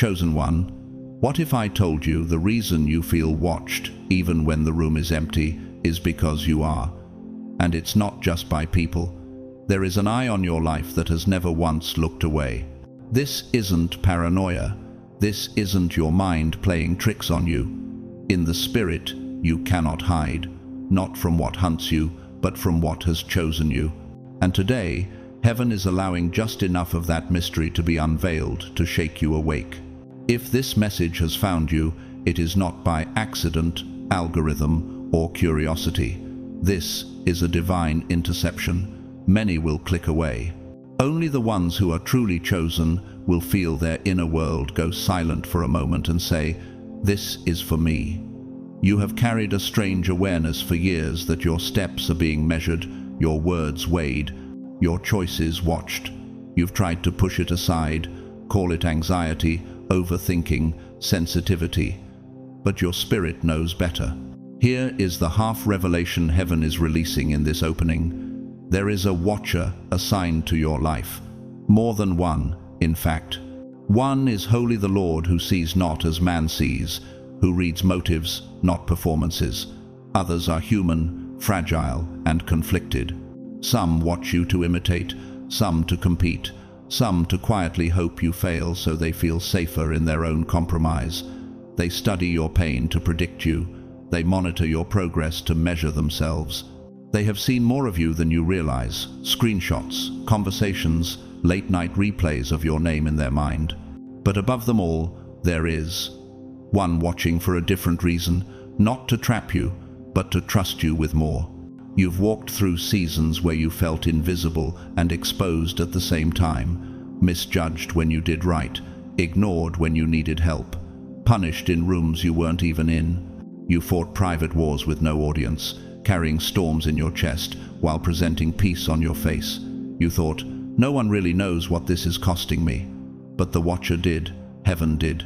Chosen one, what if I told you the reason you feel watched, even when the room is empty, is because you are? And it's not just by people. There is an eye on your life that has never once looked away. This isn't paranoia. This isn't your mind playing tricks on you. In the spirit, you cannot hide, not from what hunts you, but from what has chosen you. And today, heaven is allowing just enough of that mystery to be unveiled to shake you awake. If this message has found you, it is not by accident, algorithm, or curiosity. This is a divine interception. Many will click away. Only the ones who are truly chosen will feel their inner world go silent for a moment and say, "This is for me." You have carried a strange awareness for years that your steps are being measured, your words weighed, your choices watched. You've tried to push it aside, call it anxiety, overthinking, sensitivity. But your spirit knows better. Here is the half-revelation heaven is releasing in this opening. There is a watcher assigned to your life. More than one, in fact. One is holy the Lord, who sees not as man sees, who reads motives, not performances. Others are human, fragile, and conflicted. Some watch you to imitate, some to compete, some to quietly hope you fail so they feel safer in their own compromise. They study your pain to predict you. They monitor your progress to measure themselves. They have seen more of you than you realize. Screenshots, conversations, late-night replays of your name in their mind. But above them all, there is one watching for a different reason, not to trap you, but to trust you with more. You've walked through seasons where you felt invisible and exposed at the same time, misjudged when you did right, ignored when you needed help, punished in rooms you weren't even in. You fought private wars with no audience, carrying storms in your chest while presenting peace on your face. You thought, no one really knows what this is costing me. But the Watcher did, heaven did.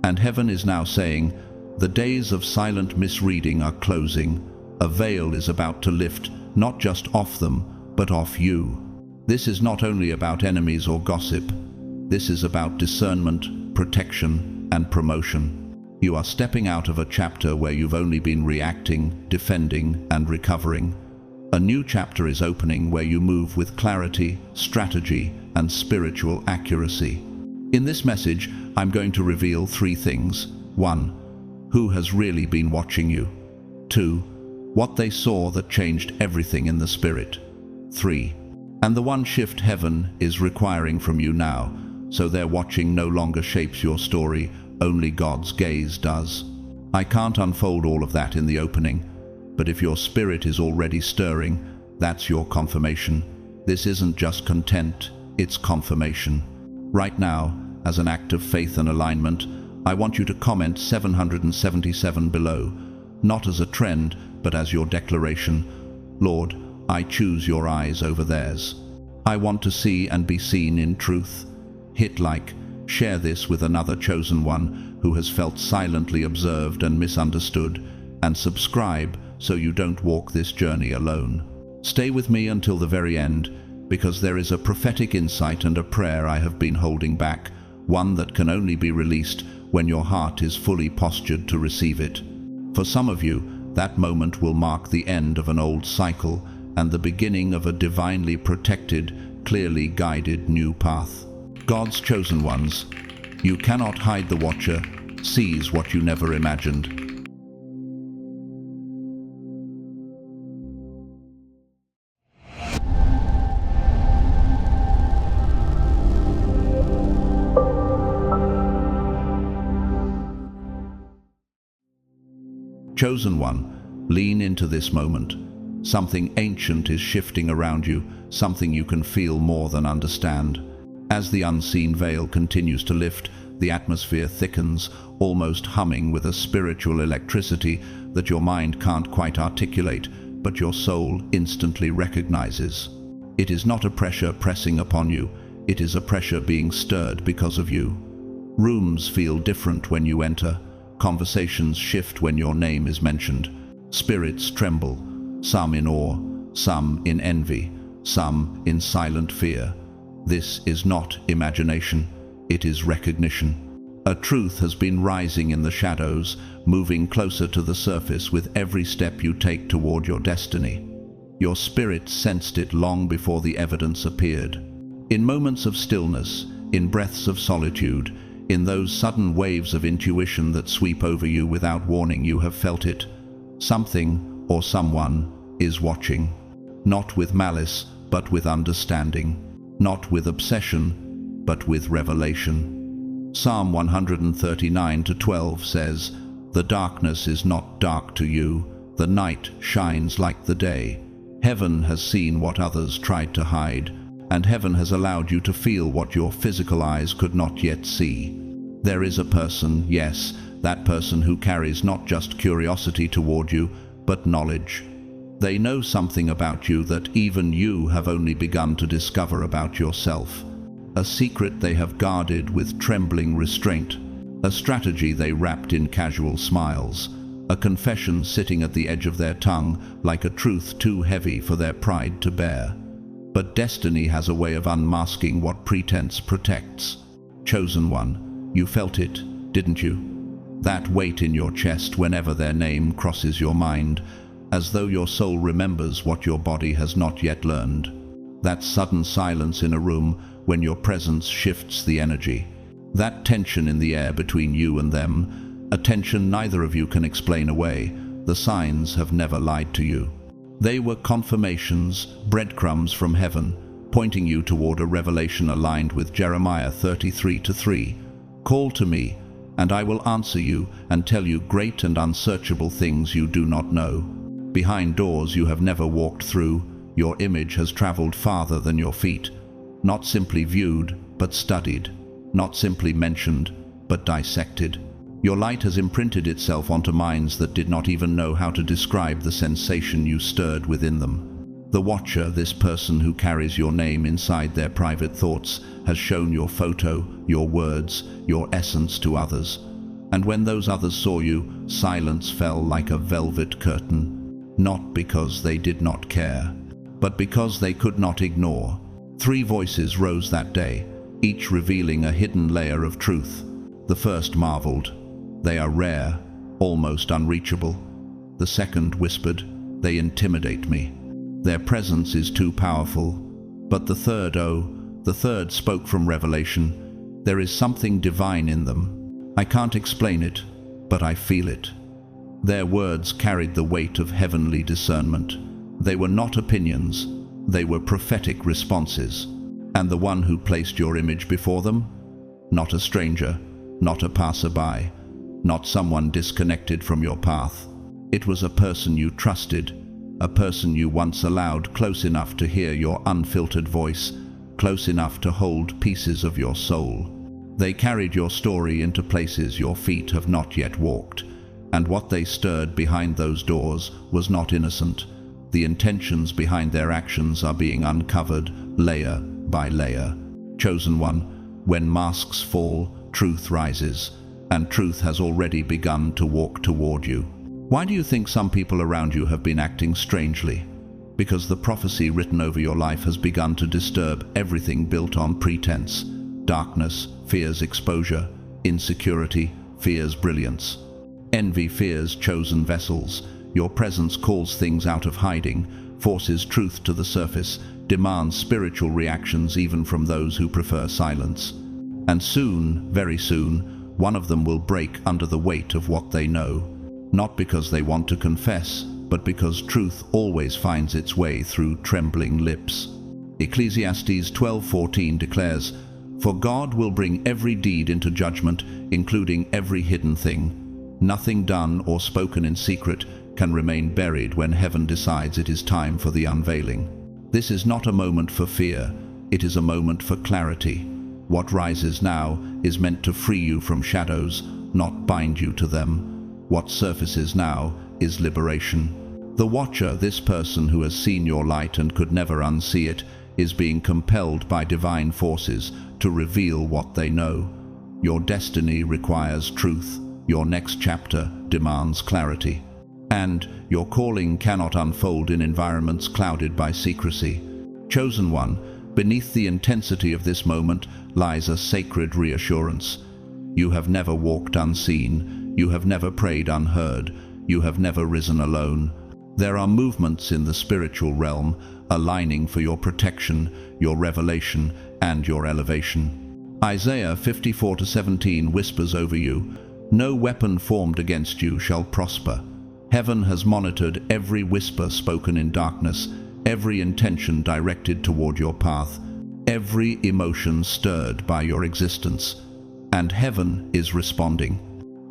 And heaven is now saying, the days of silent misreading are closing. A veil is about to lift, not just off them, but off you. This is not only about enemies or gossip. This is about discernment, protection, and promotion. You are stepping out of a chapter where you've only been reacting, defending, and recovering. A new chapter is opening where you move with clarity, strategy, and spiritual accuracy. In this message, I'm going to reveal 3 things. 1. Who has really been watching you? 2. What they saw that changed everything in the spirit. 3. And the one shift heaven is requiring from you now, so their watching no longer shapes your story, only God's gaze does. I can't unfold all of that in the opening, but if your spirit is already stirring, that's your confirmation. This isn't just content, it's confirmation. Right now, as an act of faith and alignment, I want you to comment 777 below, not as a trend, but as your declaration. Lord, I choose your eyes over theirs. I want to see and be seen in truth. Hit like, share this with another chosen one who has felt silently observed and misunderstood, and subscribe so you don't walk this journey alone. Stay with me until the very end, because there is a prophetic insight and a prayer I have been holding back, one that can only be released when your heart is fully postured to receive it. For some of you, that moment will mark the end of an old cycle and the beginning of a divinely protected, clearly guided new path. God's chosen ones, you cannot hide. The Watcher sees what you never imagined. Chosen one, lean into this moment. Something ancient is shifting around you, something you can feel more than understand. As the unseen veil continues to lift, the atmosphere thickens, almost humming with a spiritual electricity that your mind can't quite articulate, but your soul instantly recognizes. It is not a pressure pressing upon you, it is a pressure being stirred because of you. Rooms feel different when you enter. Conversations shift when your name is mentioned. Spirits tremble, some in awe, some in envy, some in silent fear. This is not imagination, it is recognition. A truth has been rising in the shadows, moving closer to the surface with every step you take toward your destiny. Your spirit sensed it long before the evidence appeared. In moments of stillness, in breaths of solitude, in those sudden waves of intuition that sweep over you without warning, you have felt it. Something or someone is watching. Not with malice, but with understanding. Not with obsession, but with revelation. Psalm 139:12 says, "The darkness is not dark to you, the night shines like the day." Heaven has seen what others tried to hide, and heaven has allowed you to feel what your physical eyes could not yet see. There is a person, yes, that person who carries not just curiosity toward you, but knowledge. They know something about you that even you have only begun to discover about yourself. A secret they have guarded with trembling restraint, a strategy they wrapped in casual smiles, a confession sitting at the edge of their tongue like a truth too heavy for their pride to bear. But destiny has a way of unmasking what pretense protects. Chosen one, you felt it, didn't you? That weight in your chest whenever their name crosses your mind, as though your soul remembers what your body has not yet learned. That sudden silence in a room when your presence shifts the energy. That tension in the air between you and them, a tension neither of you can explain away. The signs have never lied to you. They were confirmations, breadcrumbs from heaven, pointing you toward a revelation aligned with Jeremiah 33:3. "Call to me, and I will answer you and tell you great and unsearchable things you do not know." Behind doors you have never walked through, your image has traveled farther than your feet. Not simply viewed, but studied. Not simply mentioned, but dissected. Your light has imprinted itself onto minds that did not even know how to describe the sensation you stirred within them. The watcher, this person who carries your name inside their private thoughts, has shown your photo, your words, your essence to others. And when those others saw you, silence fell like a velvet curtain. Not because they did not care, but because they could not ignore. 3 voices rose that day, each revealing a hidden layer of truth. The first marveled, "They are rare, almost unreachable." The second whispered, "They intimidate me. Their presence is too powerful." But the third spoke from revelation, "There is something divine in them. I can't explain it, but I feel it." Their words carried the weight of heavenly discernment. They were not opinions, they were prophetic responses. And the one who placed your image before them? Not a stranger, not a passerby, not someone disconnected from your path. It was a person you trusted, a person you once allowed close enough to hear your unfiltered voice, close enough to hold pieces of your soul. They carried your story into places your feet have not yet walked. And what they stirred behind those doors was not innocent. The intentions behind their actions are being uncovered layer by layer. Chosen one, when masks fall, truth rises, and truth has already begun to walk toward you. Why do you think some people around you have been acting strangely? Because the prophecy written over your life has begun to disturb everything built on pretense. Darkness fears exposure, insecurity fears brilliance. Envy fears chosen vessels. Your presence calls things out of hiding, forces truth to the surface, demands spiritual reactions even from those who prefer silence. And soon, very soon, one of them will break under the weight of what they know. Not because they want to confess, but because truth always finds its way through trembling lips. Ecclesiastes 12:14 declares, "For God will bring every deed into judgment, including every hidden thing. Nothing done or spoken in secret can remain buried when heaven decides it is time for the unveiling." This is not a moment for fear, it is a moment for clarity. What rises now is meant to free you from shadows, not bind you to them. What surfaces now is liberation. The watcher, this person who has seen your light and could never unsee it, is being compelled by divine forces to reveal what they know. Your destiny requires truth. Your next chapter demands clarity. And your calling cannot unfold in environments clouded by secrecy. Chosen one, beneath the intensity of this moment lies a sacred reassurance. You have never walked unseen. You have never prayed unheard. You have never risen alone. There are movements in the spiritual realm aligning for your protection, your revelation, and your elevation. Isaiah 54:17 whispers over you, "No weapon formed against you shall prosper." Heaven has monitored every whisper spoken in darkness, every intention directed toward your path, every emotion stirred by your existence. And heaven is responding.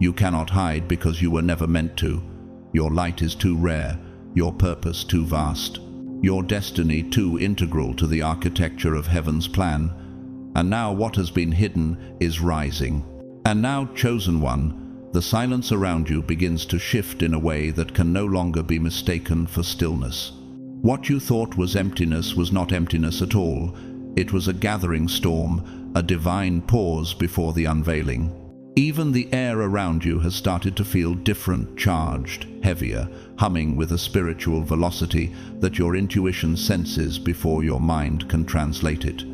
You cannot hide because you were never meant to. Your light is too rare, your purpose too vast, your destiny too integral to the architecture of heaven's plan. And now what has been hidden is rising. And now, chosen one, the silence around you begins to shift in a way that can no longer be mistaken for stillness. What you thought was emptiness was not emptiness at all. It was a gathering storm, a divine pause before the unveiling. Even the air around you has started to feel different, charged, heavier, humming with a spiritual velocity that your intuition senses before your mind can translate it.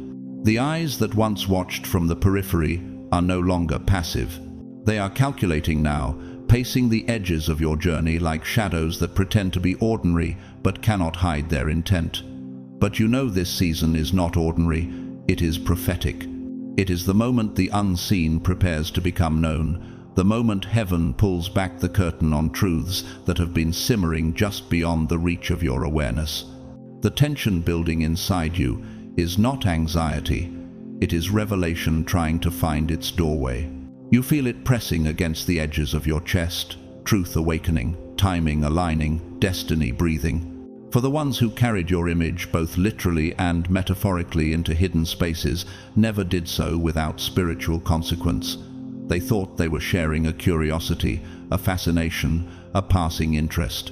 The eyes that once watched from the periphery are no longer passive. They are calculating now, pacing the edges of your journey like shadows that pretend to be ordinary but cannot hide their intent. But you know this season is not ordinary, it is prophetic. It is the moment the unseen prepares to become known, the moment heaven pulls back the curtain on truths that have been simmering just beyond the reach of your awareness. The tension building inside you is not anxiety, it is revelation trying to find its doorway. You feel it pressing against the edges of your chest, truth awakening, timing aligning, destiny breathing. For the ones who carried your image both literally and metaphorically into hidden spaces never did so without spiritual consequence. They thought they were sharing a curiosity, a fascination, a passing interest.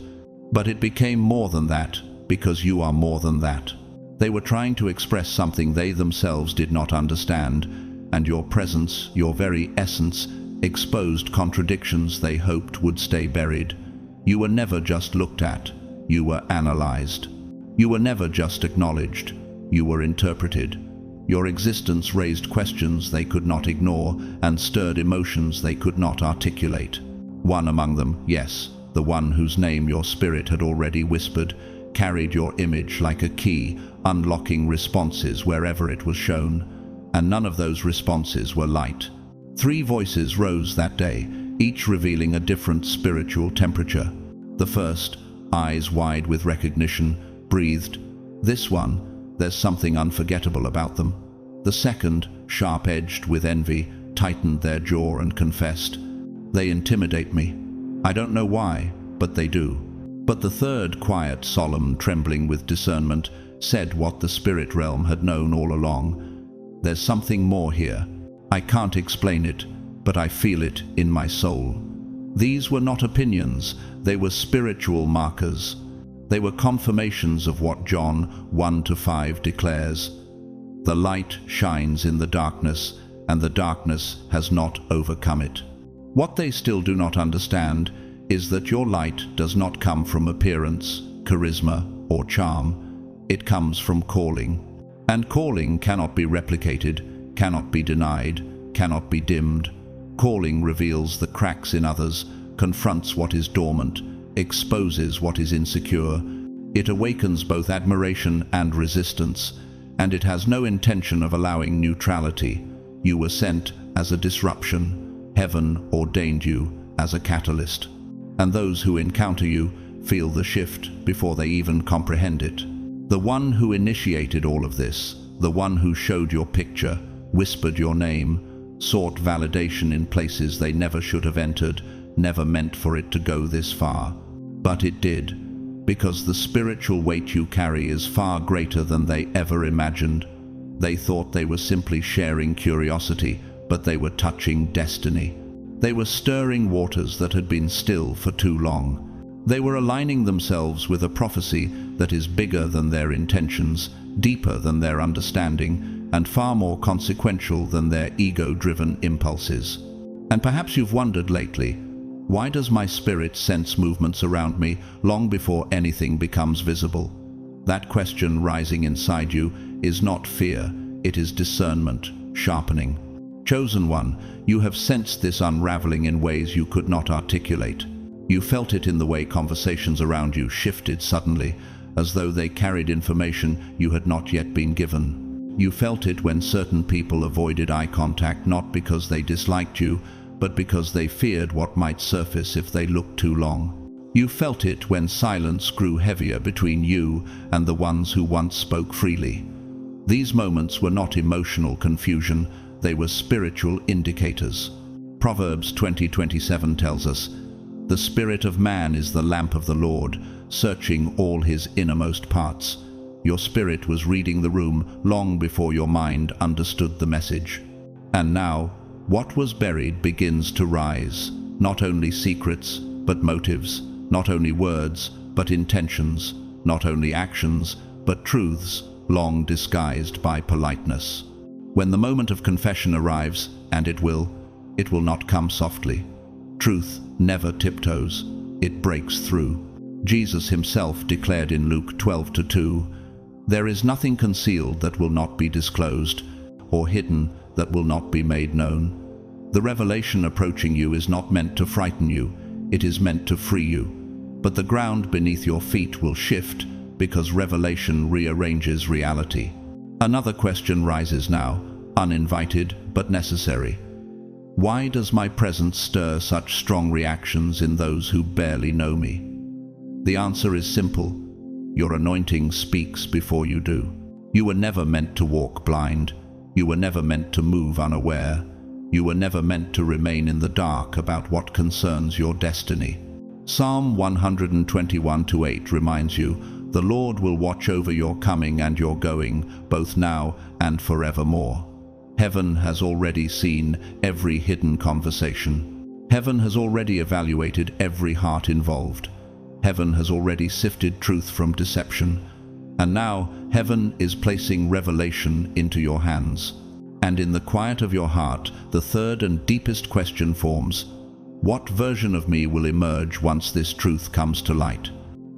But it became more than that, because you are more than that. They were trying to express something they themselves did not understand, and your presence, your very essence, exposed contradictions they hoped would stay buried. You were never just looked at. You were analyzed. You were never just acknowledged. You were interpreted. Your existence raised questions they could not ignore and stirred emotions they could not articulate. One among them, yes, the one whose name your spirit had already whispered, carried your image like a key, unlocking responses wherever it was shown. And none of those responses were light. 3 voices rose that day, each revealing a different spiritual temperature. The first, eyes wide with recognition, breathed, "This one, there's something unforgettable about them." The second, sharp-edged with envy, tightened their jaw and confessed, "They intimidate me. I don't know why, but they do." But the third, quiet, solemn, trembling with discernment, said what the spirit realm had known all along. "There's something more here. I can't explain it, but I feel it in my soul." These were not opinions, they were spiritual markers. They were confirmations of what John 1-5 declares. The light shines in the darkness, and the darkness has not overcome it. What they still do not understand is that your light does not come from appearance, charisma, or charm. It comes from calling. And calling cannot be replicated, cannot be denied, cannot be dimmed. Calling reveals the cracks in others, confronts what is dormant, exposes what is insecure. It awakens both admiration and resistance, and it has no intention of allowing neutrality. You were sent as a disruption. Heaven ordained you as a catalyst. And those who encounter you feel the shift before they even comprehend it. The one who initiated all of this, the one who showed your picture, whispered your name, sought validation in places they never should have entered, never meant for it to go this far. But it did, because the spiritual weight you carry is far greater than they ever imagined. They thought they were simply sharing curiosity, but they were touching destiny. They were stirring waters that had been still for too long. They were aligning themselves with a prophecy that is bigger than their intentions, deeper than their understanding, and far more consequential than their ego-driven impulses. And perhaps you've wondered lately, why does my spirit sense movements around me long before anything becomes visible? That question rising inside you is not fear, it is discernment, sharpening. Chosen one, you have sensed this unraveling in ways you could not articulate. You felt it in the way conversations around you shifted suddenly, as though they carried information you had not yet been given. You felt it when certain people avoided eye contact, not because they disliked you, but because they feared what might surface if they looked too long. You felt it when silence grew heavier between you and the ones who once spoke freely. These moments were not emotional confusion, they were spiritual indicators. Proverbs 20:27 tells us, "The spirit of man is the lamp of the Lord, searching all his innermost parts." Your spirit was reading the room long before your mind understood the message. And now, what was buried begins to rise. Not only secrets, but motives. Not only words, but intentions. Not only actions, but truths, long disguised by politeness. When the moment of confession arrives, and it will not come softly. Truth never tiptoes, it breaks through. Jesus himself declared in Luke 12:2, "There is nothing concealed that will not be disclosed, or hidden that will not be made known." The revelation approaching you is not meant to frighten you, it is meant to free you. But the ground beneath your feet will shift, because revelation rearranges reality. Another question rises now, uninvited but necessary. Why does my presence stir such strong reactions in those who barely know me? The answer is simple. Your anointing speaks before you do. You were never meant to walk blind. You were never meant to move unaware. You were never meant to remain in the dark about what concerns your destiny. Psalm 121:8 reminds you, "The Lord will watch over your coming and your going, both now and forevermore." Heaven has already seen every hidden conversation. Heaven has already evaluated every heart involved. Heaven has already sifted truth from deception. And now heaven is placing revelation into your hands. And in the quiet of your heart, the third and deepest question forms: what version of me will emerge once this truth comes to light?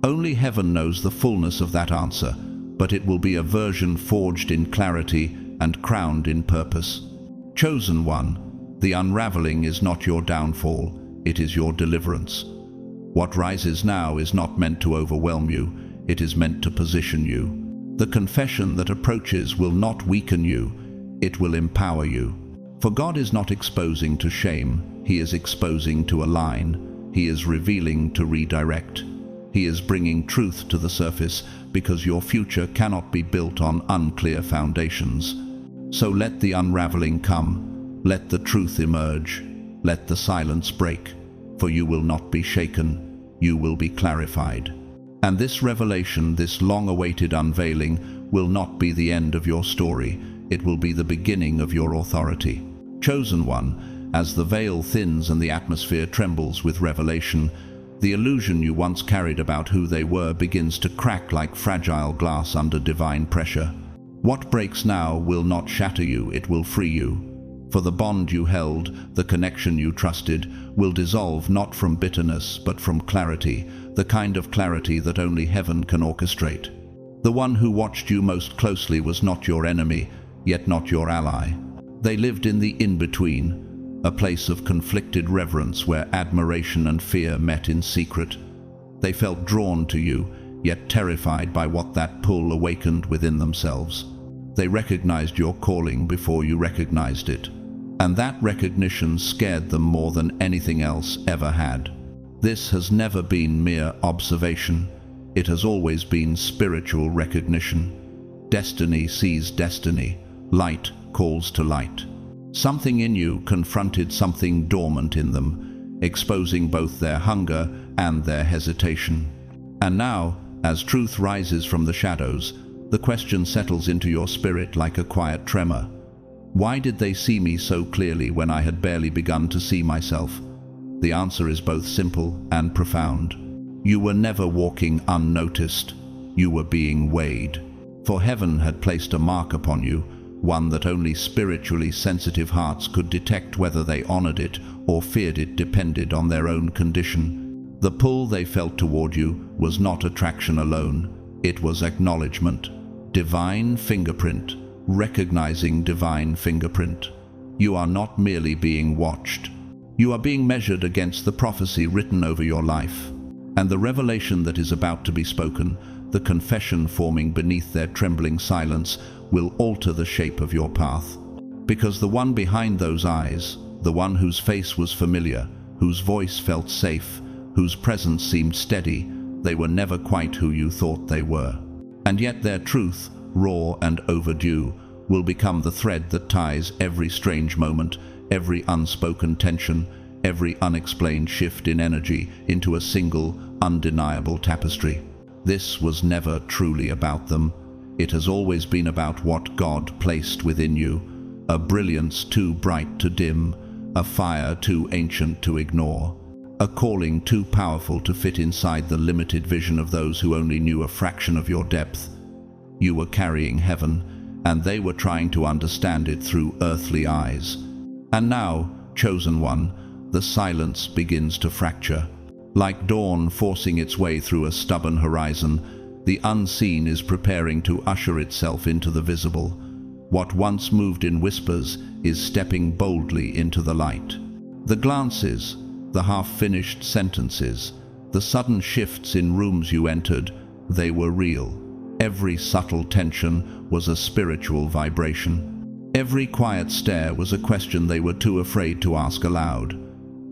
Only heaven knows the fullness of that answer, but it will be a version forged in clarity and crowned in purpose. Chosen one, the unraveling is not your downfall, it is your deliverance. What rises now is not meant to overwhelm you, it is meant to position you. The confession that approaches will not weaken you, it will empower you. For God is not exposing to shame, He is exposing to align, He is revealing to redirect. He is bringing truth to the surface because your future cannot be built on unclear foundations. So let the unraveling come, let the truth emerge, let the silence break, for you will not be shaken, you will be clarified. And this revelation, this long-awaited unveiling, will not be the end of your story, it will be the beginning of your authority. Chosen one, as the veil thins and the atmosphere trembles with revelation, the illusion you once carried about who they were begins to crack like fragile glass under divine pressure. What breaks now will not shatter you, it will free you. For the bond you held, the connection you trusted, will dissolve not from bitterness but from clarity, the kind of clarity that only heaven can orchestrate. The one who watched you most closely was not your enemy, yet not your ally. They lived in the in-between, a place of conflicted reverence where admiration and fear met in secret. They felt drawn to you, yet terrified by what that pull awakened within themselves. They recognized your calling before you recognized it, and that recognition scared them more than anything else ever had. This has never been mere observation, it has always been spiritual recognition. Destiny sees destiny, light calls to light. Something in you confronted something dormant in them, exposing both their hunger and their hesitation. And now, as truth rises from the shadows, the question settles into your spirit like a quiet tremor. Why did they see me so clearly when I had barely begun to see myself? The answer is both simple and profound. You were never walking unnoticed, you were being weighed. For heaven had placed a mark upon you, one that only spiritually sensitive hearts could detect. Whether they honored it or feared it depended on their own condition. The pull they felt toward you was not attraction alone, it was acknowledgement. Divine fingerprint, recognizing divine fingerprint. You are not merely being watched. You are being measured against the prophecy written over your life. And the revelation that is about to be spoken, the confession forming beneath their trembling silence, will alter the shape of your path. Because the one behind those eyes, the one whose face was familiar, whose voice felt safe, whose presence seemed steady, they were never quite who you thought they were. And yet their truth, raw and overdue, will become the thread that ties every strange moment, every unspoken tension, every unexplained shift in energy into a single, undeniable tapestry. This was never truly about them. It has always been about what God placed within you, a brilliance too bright to dim, a fire too ancient to ignore, a calling too powerful to fit inside the limited vision of those who only knew a fraction of your depth. You were carrying heaven, and they were trying to understand it through earthly eyes. And now, chosen one, the silence begins to fracture. Like dawn forcing its way through a stubborn horizon, the unseen is preparing to usher itself into the visible. What once moved in whispers is stepping boldly into the light. The glances, the half-finished sentences, the sudden shifts in rooms you entered, they were real. Every subtle tension was a spiritual vibration. Every quiet stare was a question they were too afraid to ask aloud.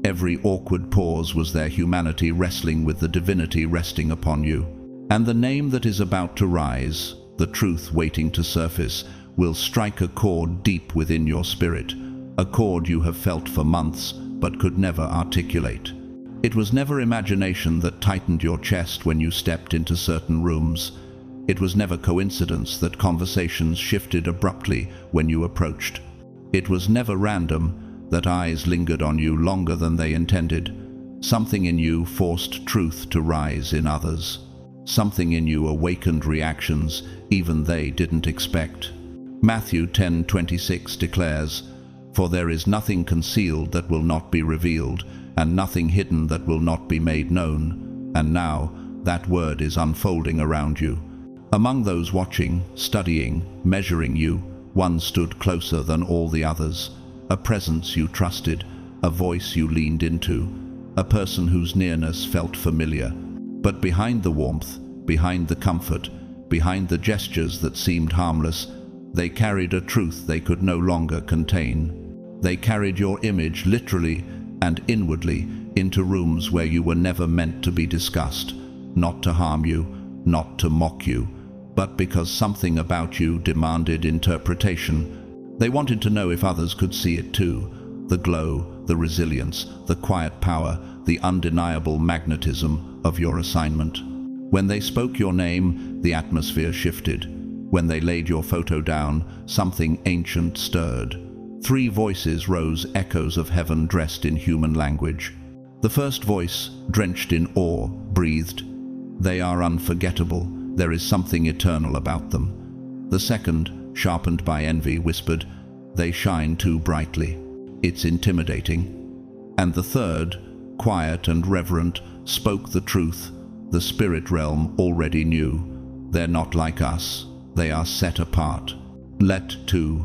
Every awkward pause was their humanity wrestling with the divinity resting upon you. And the name that is about to rise, the truth waiting to surface, will strike a chord deep within your spirit, a chord you have felt for months but could never articulate. It was never imagination that tightened your chest when you stepped into certain rooms. It was never coincidence that conversations shifted abruptly when you approached. It was never random that eyes lingered on you longer than they intended. Something in you forced truth to rise in others. Something in you awakened reactions even they didn't expect. Matthew 10:26 declares, "For there is nothing concealed that will not be revealed, and nothing hidden that will not be made known." And now, that word is unfolding around you. Among those watching, studying, measuring you, one stood closer than all the others. A presence you trusted, a voice you leaned into, a person whose nearness felt familiar. But behind the warmth, behind the comfort, behind the gestures that seemed harmless, they carried a truth they could no longer contain. They carried your image literally and inwardly into rooms where you were never meant to be discussed, not to harm you, not to mock you, but because something about you demanded interpretation. They wanted to know if others could see it too, the glow, the resilience, the quiet power, the undeniable magnetism of your assignment. When they spoke your name, the atmosphere shifted. When they laid your photo down, something ancient stirred. 3 voices rose, echoes of heaven dressed in human language. The first voice, drenched in awe, breathed, "They are unforgettable. There is something eternal about them." The second, sharpened by envy, whispered, "They shine too brightly. It's intimidating." And the third, quiet and reverent, spoke the truth. The spirit realm already knew. They're not like us. They are set apart. Let to.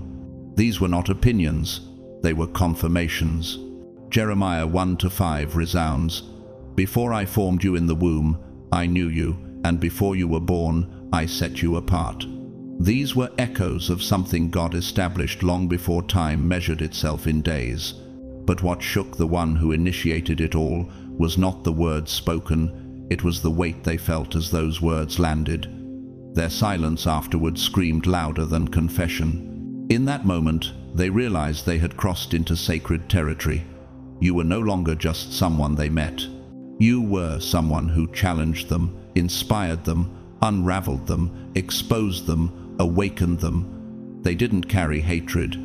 These were not opinions. They were confirmations. Jeremiah 1-5 resounds, "Before I formed you in the womb, I knew you, and before you were born, I set you apart." These were echoes of something God established long before time measured itself in days. But what shook the one who initiated it all was not the words spoken, it was the weight they felt as those words landed. Their silence afterward screamed louder than confession. In that moment, they realized they had crossed into sacred territory. You were no longer just someone they met. You were someone who challenged them, inspired them, unraveled them, exposed them, awakened them. They didn't carry hatred.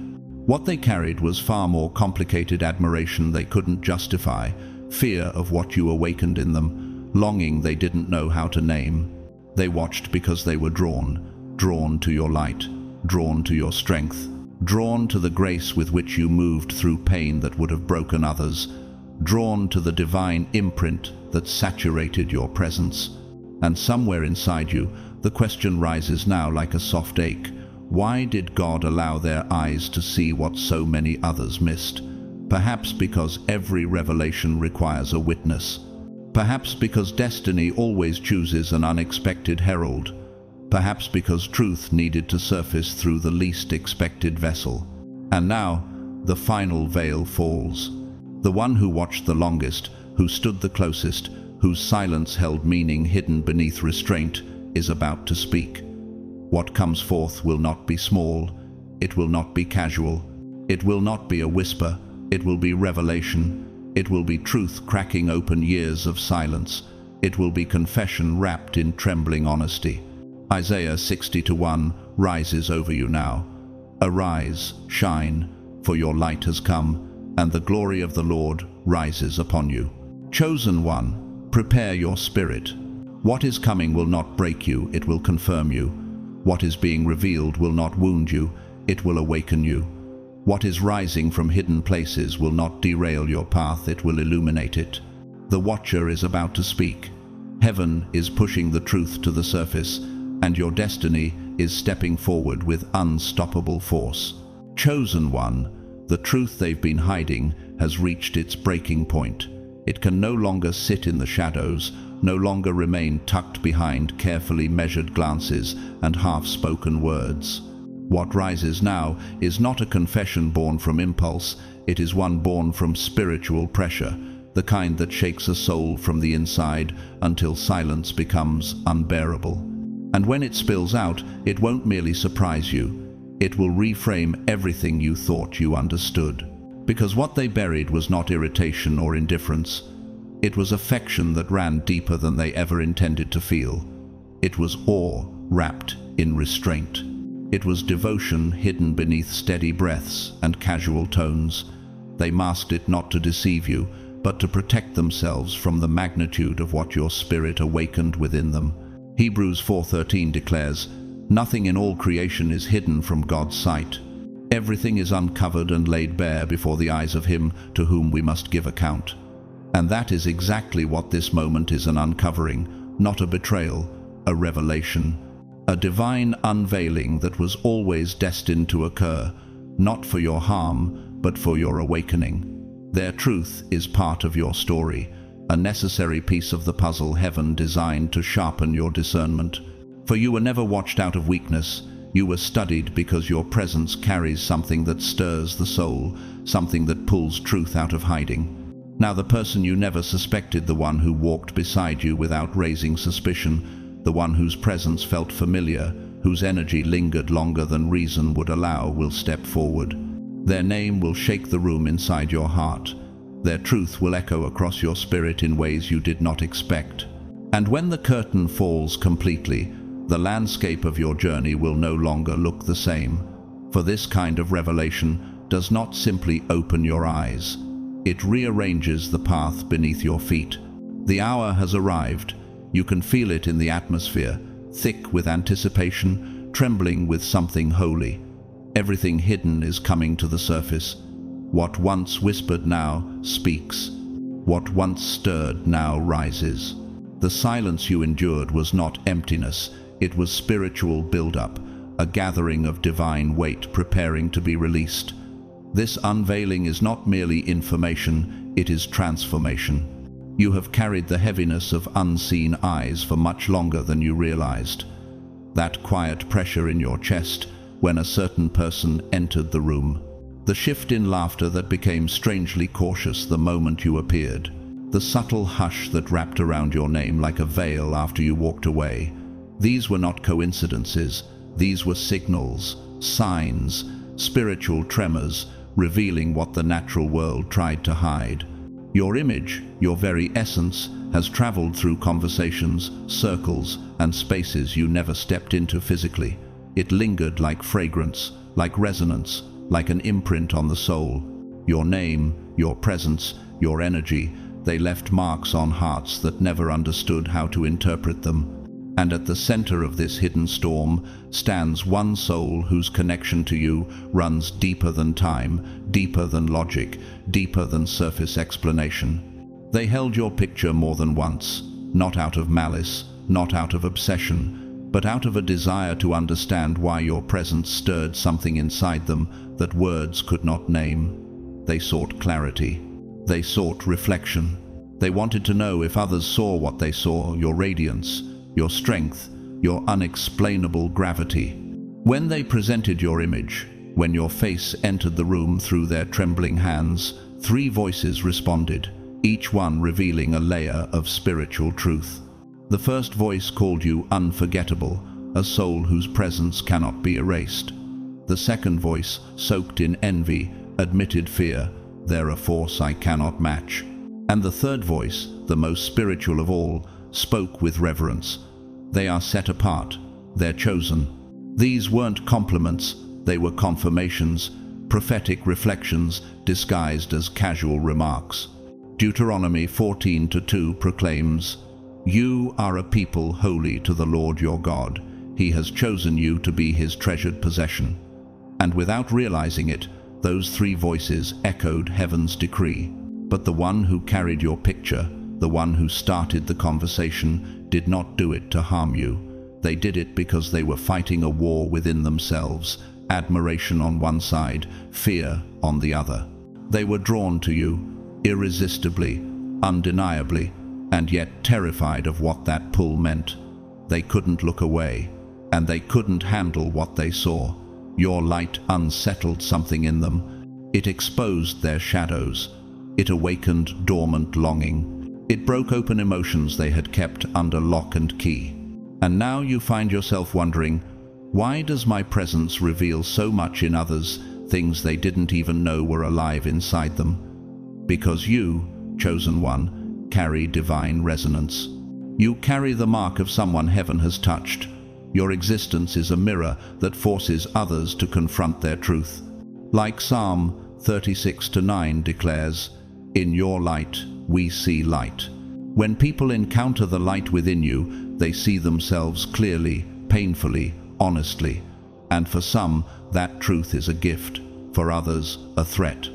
What they carried was far more complicated admiration they couldn't justify, fear of what you awakened in them, longing they didn't know how to name. They watched because they were drawn to your light, drawn to your strength, drawn to the grace with which you moved through pain that would have broken others, drawn to the divine imprint that saturated your presence. And somewhere inside you, the question rises now like a soft ache. Why did God allow their eyes to see what so many others missed? Perhaps because every revelation requires a witness. Perhaps because destiny always chooses an unexpected herald. Perhaps because truth needed to surface through the least expected vessel. And now, the final veil falls. The one who watched the longest, who stood the closest, whose silence held meaning hidden beneath restraint, is about to speak. What comes forth will not be small. It will not be casual. It will not be a whisper. It will be revelation. It will be truth cracking open years of silence. It will be confession wrapped in trembling honesty. Isaiah 60:1 rises over you now. Arise, shine, for your light has come, and the glory of the Lord rises upon you. Chosen one, prepare your spirit. What is coming will not break you, it will confirm you. What is being revealed will not wound you, it will awaken you. What is rising from hidden places will not derail your path, it will illuminate it. The watcher is about to speak. Heaven is pushing the truth to the surface, and your destiny is stepping forward with unstoppable force. Chosen one, the truth they've been hiding has reached its breaking point. It can no longer sit in the shadows, no longer remain tucked behind carefully measured glances and half-spoken words. What rises now is not a confession born from impulse, it is one born from spiritual pressure, the kind that shakes a soul from the inside until silence becomes unbearable. And when it spills out, it won't merely surprise you, it will reframe everything you thought you understood. Because what they buried was not irritation or indifference, it was affection that ran deeper than they ever intended to feel. It was awe wrapped in restraint. It was devotion hidden beneath steady breaths and casual tones. They masked it not to deceive you, but to protect themselves from the magnitude of what your spirit awakened within them. Hebrews 4:13 declares, "Nothing in all creation is hidden from God's sight. Everything is uncovered and laid bare before the eyes of Him to whom we must give account." And that is exactly what this moment is, an uncovering, not a betrayal, a revelation. A divine unveiling that was always destined to occur, not for your harm, but for your awakening. Their truth is part of your story, a necessary piece of the puzzle heaven designed to sharpen your discernment. For you were never watched out of weakness, you were studied because your presence carries something that stirs the soul, something that pulls truth out of hiding. Now the person you never suspected, the one who walked beside you without raising suspicion, the one whose presence felt familiar, whose energy lingered longer than reason would allow, will step forward. Their name will shake the room inside your heart. Their truth will echo across your spirit in ways you did not expect. And when the curtain falls completely, the landscape of your journey will no longer look the same. For this kind of revelation does not simply open your eyes. It rearranges the path beneath your feet. The hour has arrived. You can feel it in the atmosphere, thick with anticipation, trembling with something holy. Everything hidden is coming to the surface. What once whispered now speaks. What once stirred now rises. The silence you endured was not emptiness, it was spiritual build-up, a gathering of divine weight preparing to be released. This unveiling is not merely information, it is transformation. You have carried the heaviness of unseen eyes for much longer than you realized. That quiet pressure in your chest when a certain person entered the room. The shift in laughter that became strangely cautious the moment you appeared. The subtle hush that wrapped around your name like a veil after you walked away. These were not coincidences. These were signals, signs, spiritual tremors, revealing what the natural world tried to hide. Your image, your very essence, has traveled through conversations, circles, and spaces you never stepped into physically. It lingered like fragrance, like resonance, like an imprint on the soul. Your name, your presence, your energy, they left marks on hearts that never understood how to interpret them. And at the center of this hidden storm stands one soul whose connection to you runs deeper than time, deeper than logic, deeper than surface explanation. They held your picture more than once, not out of malice, not out of obsession, but out of a desire to understand why your presence stirred something inside them that words could not name. They sought clarity. They sought reflection. They wanted to know if others saw what they saw, your radiance, your strength, your unexplainable gravity. When they presented your image, when your face entered the room through their trembling hands, 3 voices responded, each one revealing a layer of spiritual truth. The first voice called you unforgettable, a soul whose presence cannot be erased. The second voice, soaked in envy, admitted fear, they're a force I cannot match. And the third voice, the most spiritual of all, spoke with reverence. They are set apart, they're chosen. These weren't compliments, they were confirmations, prophetic reflections disguised as casual remarks. Deuteronomy 14:2 proclaims, "You are a people holy to the Lord your God. He has chosen you to be his treasured possession." And without realizing it, those 3 voices echoed heaven's decree. But the one who carried your picture, the one who started the conversation, did not do it to harm you. They did it because they were fighting a war within themselves, admiration on one side, fear on the other. They were drawn to you, irresistibly, undeniably, and yet terrified of what that pull meant. They couldn't look away, and they couldn't handle what they saw. Your light unsettled something in them. It exposed their shadows. It awakened dormant longing. It broke open emotions they had kept under lock and key. And now you find yourself wondering, why does my presence reveal so much in others, things they didn't even know were alive inside them? Because you, chosen one, carry divine resonance. You carry the mark of someone heaven has touched. Your existence is a mirror that forces others to confront their truth. Like Psalm 36:9 declares, "In your light we see light." When people encounter the light within you, they see themselves clearly, painfully, honestly. And for some, that truth is a gift. For others, a threat.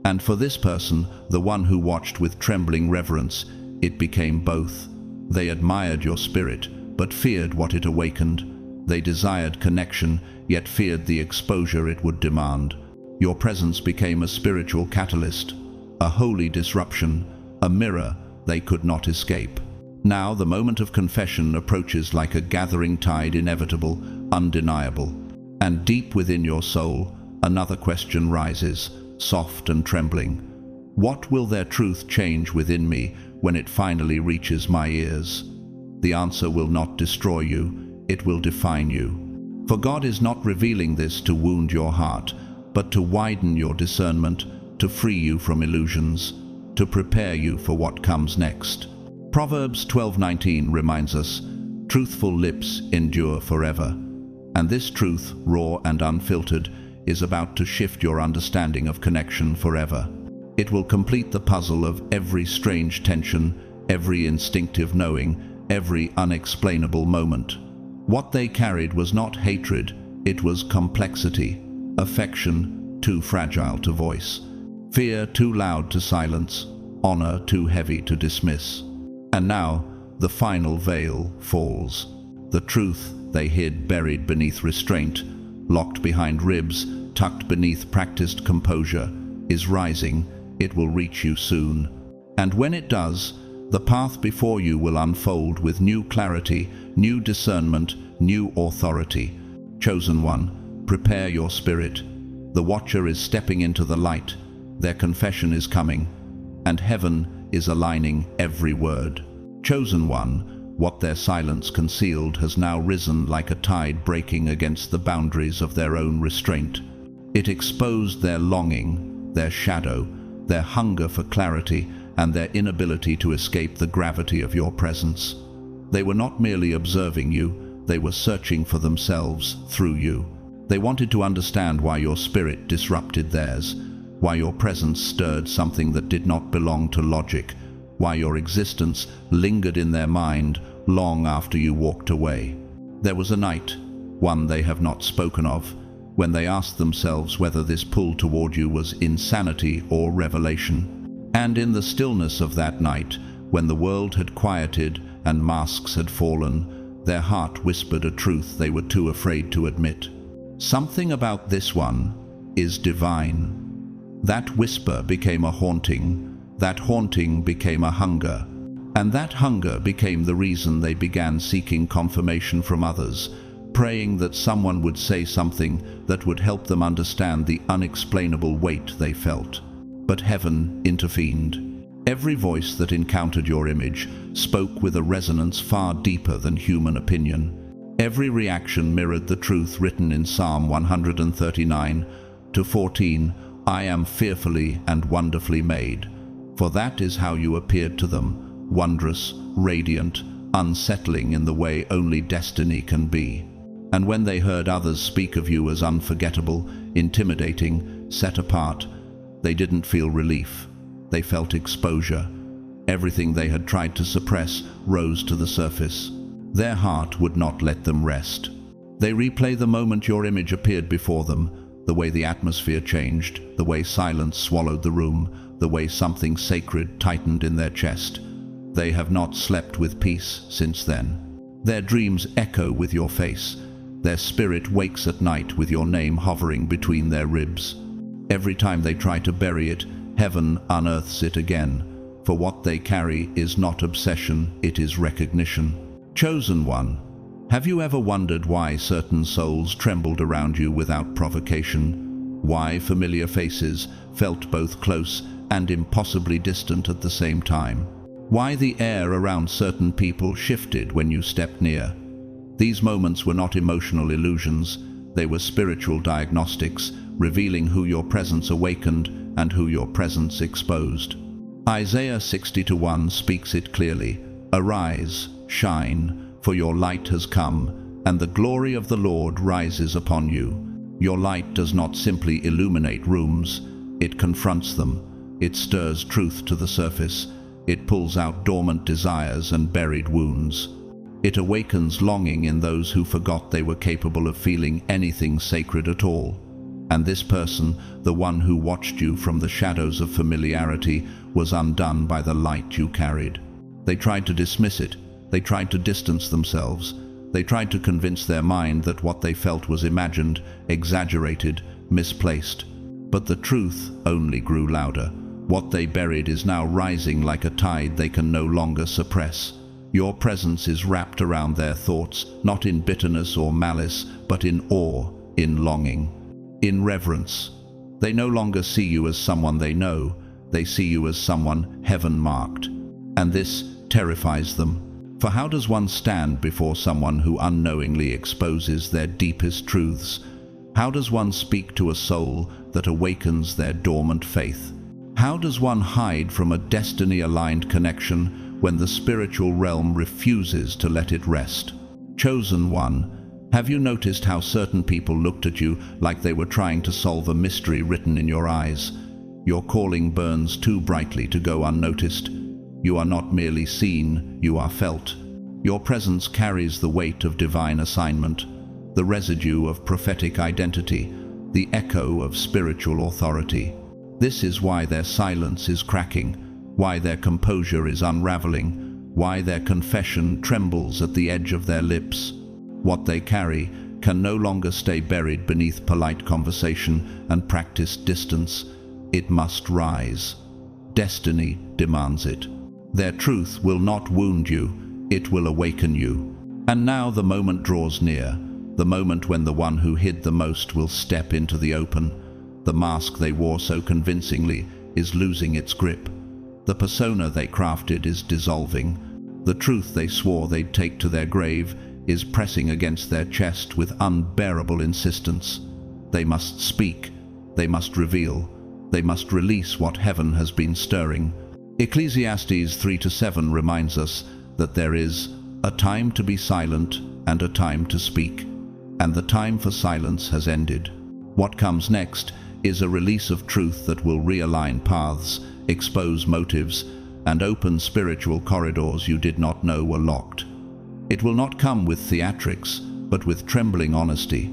And for this person, the one who watched with trembling reverence, it became both. They admired your spirit, but feared what it awakened. They desired connection, yet feared the exposure it would demand. Your presence became a spiritual catalyst, a holy disruption, a mirror they could not escape. Now the moment of confession approaches like a gathering tide, inevitable, undeniable. And deep within your soul, another question rises, soft and trembling. What will their truth change within me when it finally reaches my ears? The answer will not destroy you, it will define you. For God is not revealing this to wound your heart, but to widen your discernment, to free you from illusions, to prepare you for what comes next. Proverbs 12:19 reminds us, "Truthful lips endure forever." And this truth, raw and unfiltered, is about to shift your understanding of connection forever. It will complete the puzzle of every strange tension, every instinctive knowing, every unexplainable moment. What they carried was not hatred, it was complexity, affection too fragile to voice, fear too loud to silence, honor too heavy to dismiss. And now, the final veil falls. The truth they hid buried beneath restraint, locked behind ribs, tucked beneath practiced composure, is rising. It will reach you soon. And when it does, the path before you will unfold with new clarity, new discernment, new authority. Chosen one, prepare your spirit. The watcher is stepping into the light. Their confession is coming, and heaven is aligning every word. Chosen one, what their silence concealed has now risen like a tide breaking against the boundaries of their own restraint. It exposed their longing, their shadow, their hunger for clarity, and their inability to escape the gravity of your presence. They were not merely observing you, they were searching for themselves through you. They wanted to understand why your spirit disrupted theirs, why your presence stirred something that did not belong to logic, why your existence lingered in their mind long after you walked away. There was a night, one they have not spoken of, when they asked themselves whether this pull toward you was insanity or revelation. And in the stillness of that night, when the world had quieted and masks had fallen, Their heart whispered a truth they were too afraid to admit. Something about this one is divine. That whisper became a haunting, that haunting became a hunger, and that hunger became the reason they began seeking confirmation from others, praying that someone would say something that would help them understand the unexplainable weight they felt. But heaven intervened. Every voice that encountered your image spoke with a resonance far deeper than human opinion. Every reaction mirrored the truth written in Psalm 139:14, I am fearfully and wonderfully made. For that is how you appeared to them, wondrous, radiant, unsettling in the way only destiny can be. And when they heard others speak of you as unforgettable, intimidating, set apart, they didn't feel relief. They felt exposure. Everything they had tried to suppress rose to the surface. Their heart would not let them rest. They replay the moment your image appeared before them, the way the atmosphere changed, the way silence swallowed the room, the way something sacred tightened in their chest. They have not slept with peace since then. Their dreams echo with your face. Their spirit wakes at night with your name hovering between their ribs. Every time they try to bury it, heaven unearths it again, for what they carry is not obsession, it is recognition. Chosen one, have you ever wondered why certain souls trembled around you without provocation? Why familiar faces felt both close and impossibly distant at the same time? Why the air around certain people shifted when you stepped near? These moments were not emotional illusions, they were spiritual diagnostics, revealing who your presence awakened and who your presence exposed. Isaiah 60:1 speaks it clearly. Arise, shine, for your light has come, and the glory of the Lord rises upon you. Your light does not simply illuminate rooms, it confronts them. It stirs truth to the surface. It pulls out dormant desires and buried wounds. It awakens longing in those who forgot they were capable of feeling anything sacred at all. And this person, the one who watched you from the shadows of familiarity, was undone by the light you carried. They tried to dismiss it. They tried to distance themselves. They tried to convince their mind that what they felt was imagined, exaggerated, misplaced. But the truth only grew louder. What they buried is now rising like a tide they can no longer suppress. Your presence is wrapped around their thoughts, not in bitterness or malice, but in awe, in longing, in reverence. They no longer see you as someone they know, they see you as someone heaven-marked. And this terrifies them. For how does one stand before someone who unknowingly exposes their deepest truths? How does one speak to a soul that awakens their dormant faith? How does one hide from a destiny-aligned connection when the spiritual realm refuses to let it rest? Chosen one, have you noticed how certain people looked at you like they were trying to solve a mystery written in your eyes? Your calling burns too brightly to go unnoticed. You are not merely seen, you are felt. Your presence carries the weight of divine assignment, the residue of prophetic identity, the echo of spiritual authority. This is why their silence is cracking, why their composure is unraveling, why their confession trembles at the edge of their lips. What they carry can no longer stay buried beneath polite conversation and practiced distance. It must rise. Destiny demands it. Their truth will not wound you, it will awaken you. And now the moment draws near, the moment when the one who hid the most will step into the open. The mask they wore so convincingly is losing its grip. The persona they crafted is dissolving. The truth they swore they'd take to their grave is pressing against their chest with unbearable insistence. They must speak, they must reveal, they must release what heaven has been stirring. Ecclesiastes 3:7 reminds us that there is a time to be silent and a time to speak, and the time for silence has ended. What comes next is a release of truth that will realign paths, expose motives, and open spiritual corridors you did not know were locked. It will not come with theatrics, but with trembling honesty.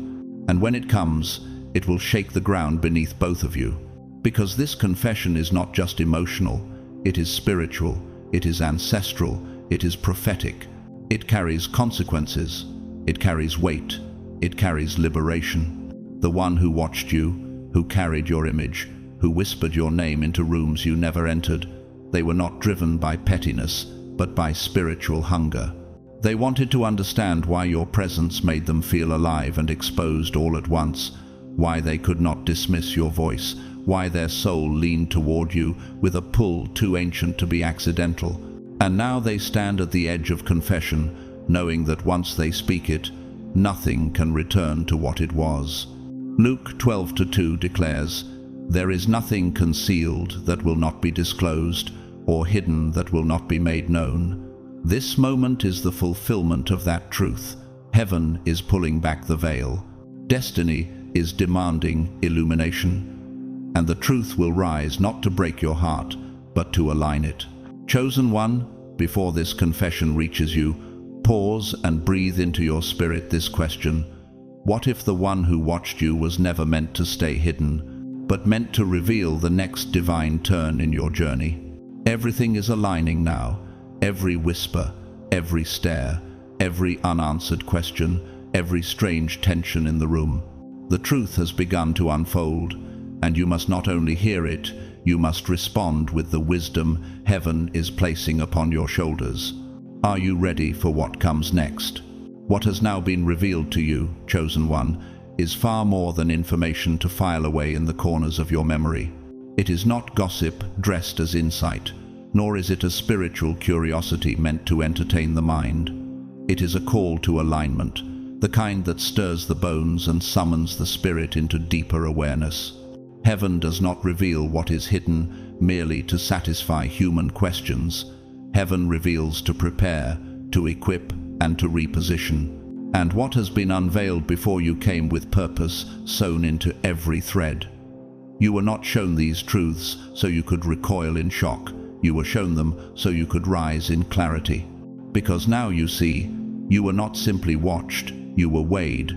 And when it comes, it will shake the ground beneath both of you. Because this confession is not just emotional, it is spiritual, it is ancestral, it is prophetic. It carries consequences. It carries weight. It carries liberation. The one who watched you, who carried your image, who whispered your name into rooms you never entered, they were not driven by pettiness, but by spiritual hunger. They wanted to understand why your presence made them feel alive and exposed all at once, why they could not dismiss your voice, why their soul leaned toward you with a pull too ancient to be accidental. And now they stand at the edge of confession, knowing that once they speak it, nothing can return to what it was. Luke 12:2 declares, "There is nothing concealed that will not be disclosed, or hidden that will not be made known." This moment is the fulfillment of that truth. Heaven is pulling back the veil. Destiny is demanding illumination. And the truth will rise not to break your heart, but to align it. Chosen one, before this confession reaches you, pause and breathe into your spirit this question: what if the one who watched you was never meant to stay hidden, but meant to reveal the next divine turn in your journey? Everything is aligning now. Every whisper, every stare, every unanswered question, every strange tension in the room. The truth has begun to unfold, and you must not only hear it, you must respond with the wisdom heaven is placing upon your shoulders. Are you ready for what comes next? What has now been revealed to you, chosen one, is far more than information to file away in the corners of your memory. It is not gossip dressed as insight, nor is it a spiritual curiosity meant to entertain the mind. It is a call to alignment, the kind that stirs the bones and summons the spirit into deeper awareness. Heaven does not reveal what is hidden merely to satisfy human questions. Heaven reveals to prepare, to equip, and to reposition. And what has been unveiled before you came with purpose sewn into every thread. You were not shown these truths so you could recoil in shock. You were shown them so you could rise in clarity. Because now you see, you were not simply watched, you were weighed,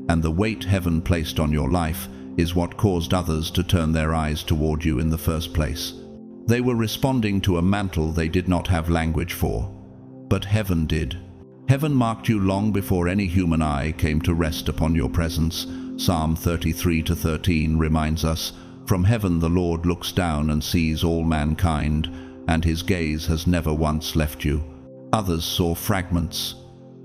and the weight heaven placed on your life is what caused others to turn their eyes toward you in the first place. They were responding to a mantle they did not have language for, but heaven did. Heaven marked you long before any human eye came to rest upon your presence. Psalm 33:13 reminds us, "From heaven the Lord looks down and sees all mankind, and his gaze has never once left you." Others saw fragments.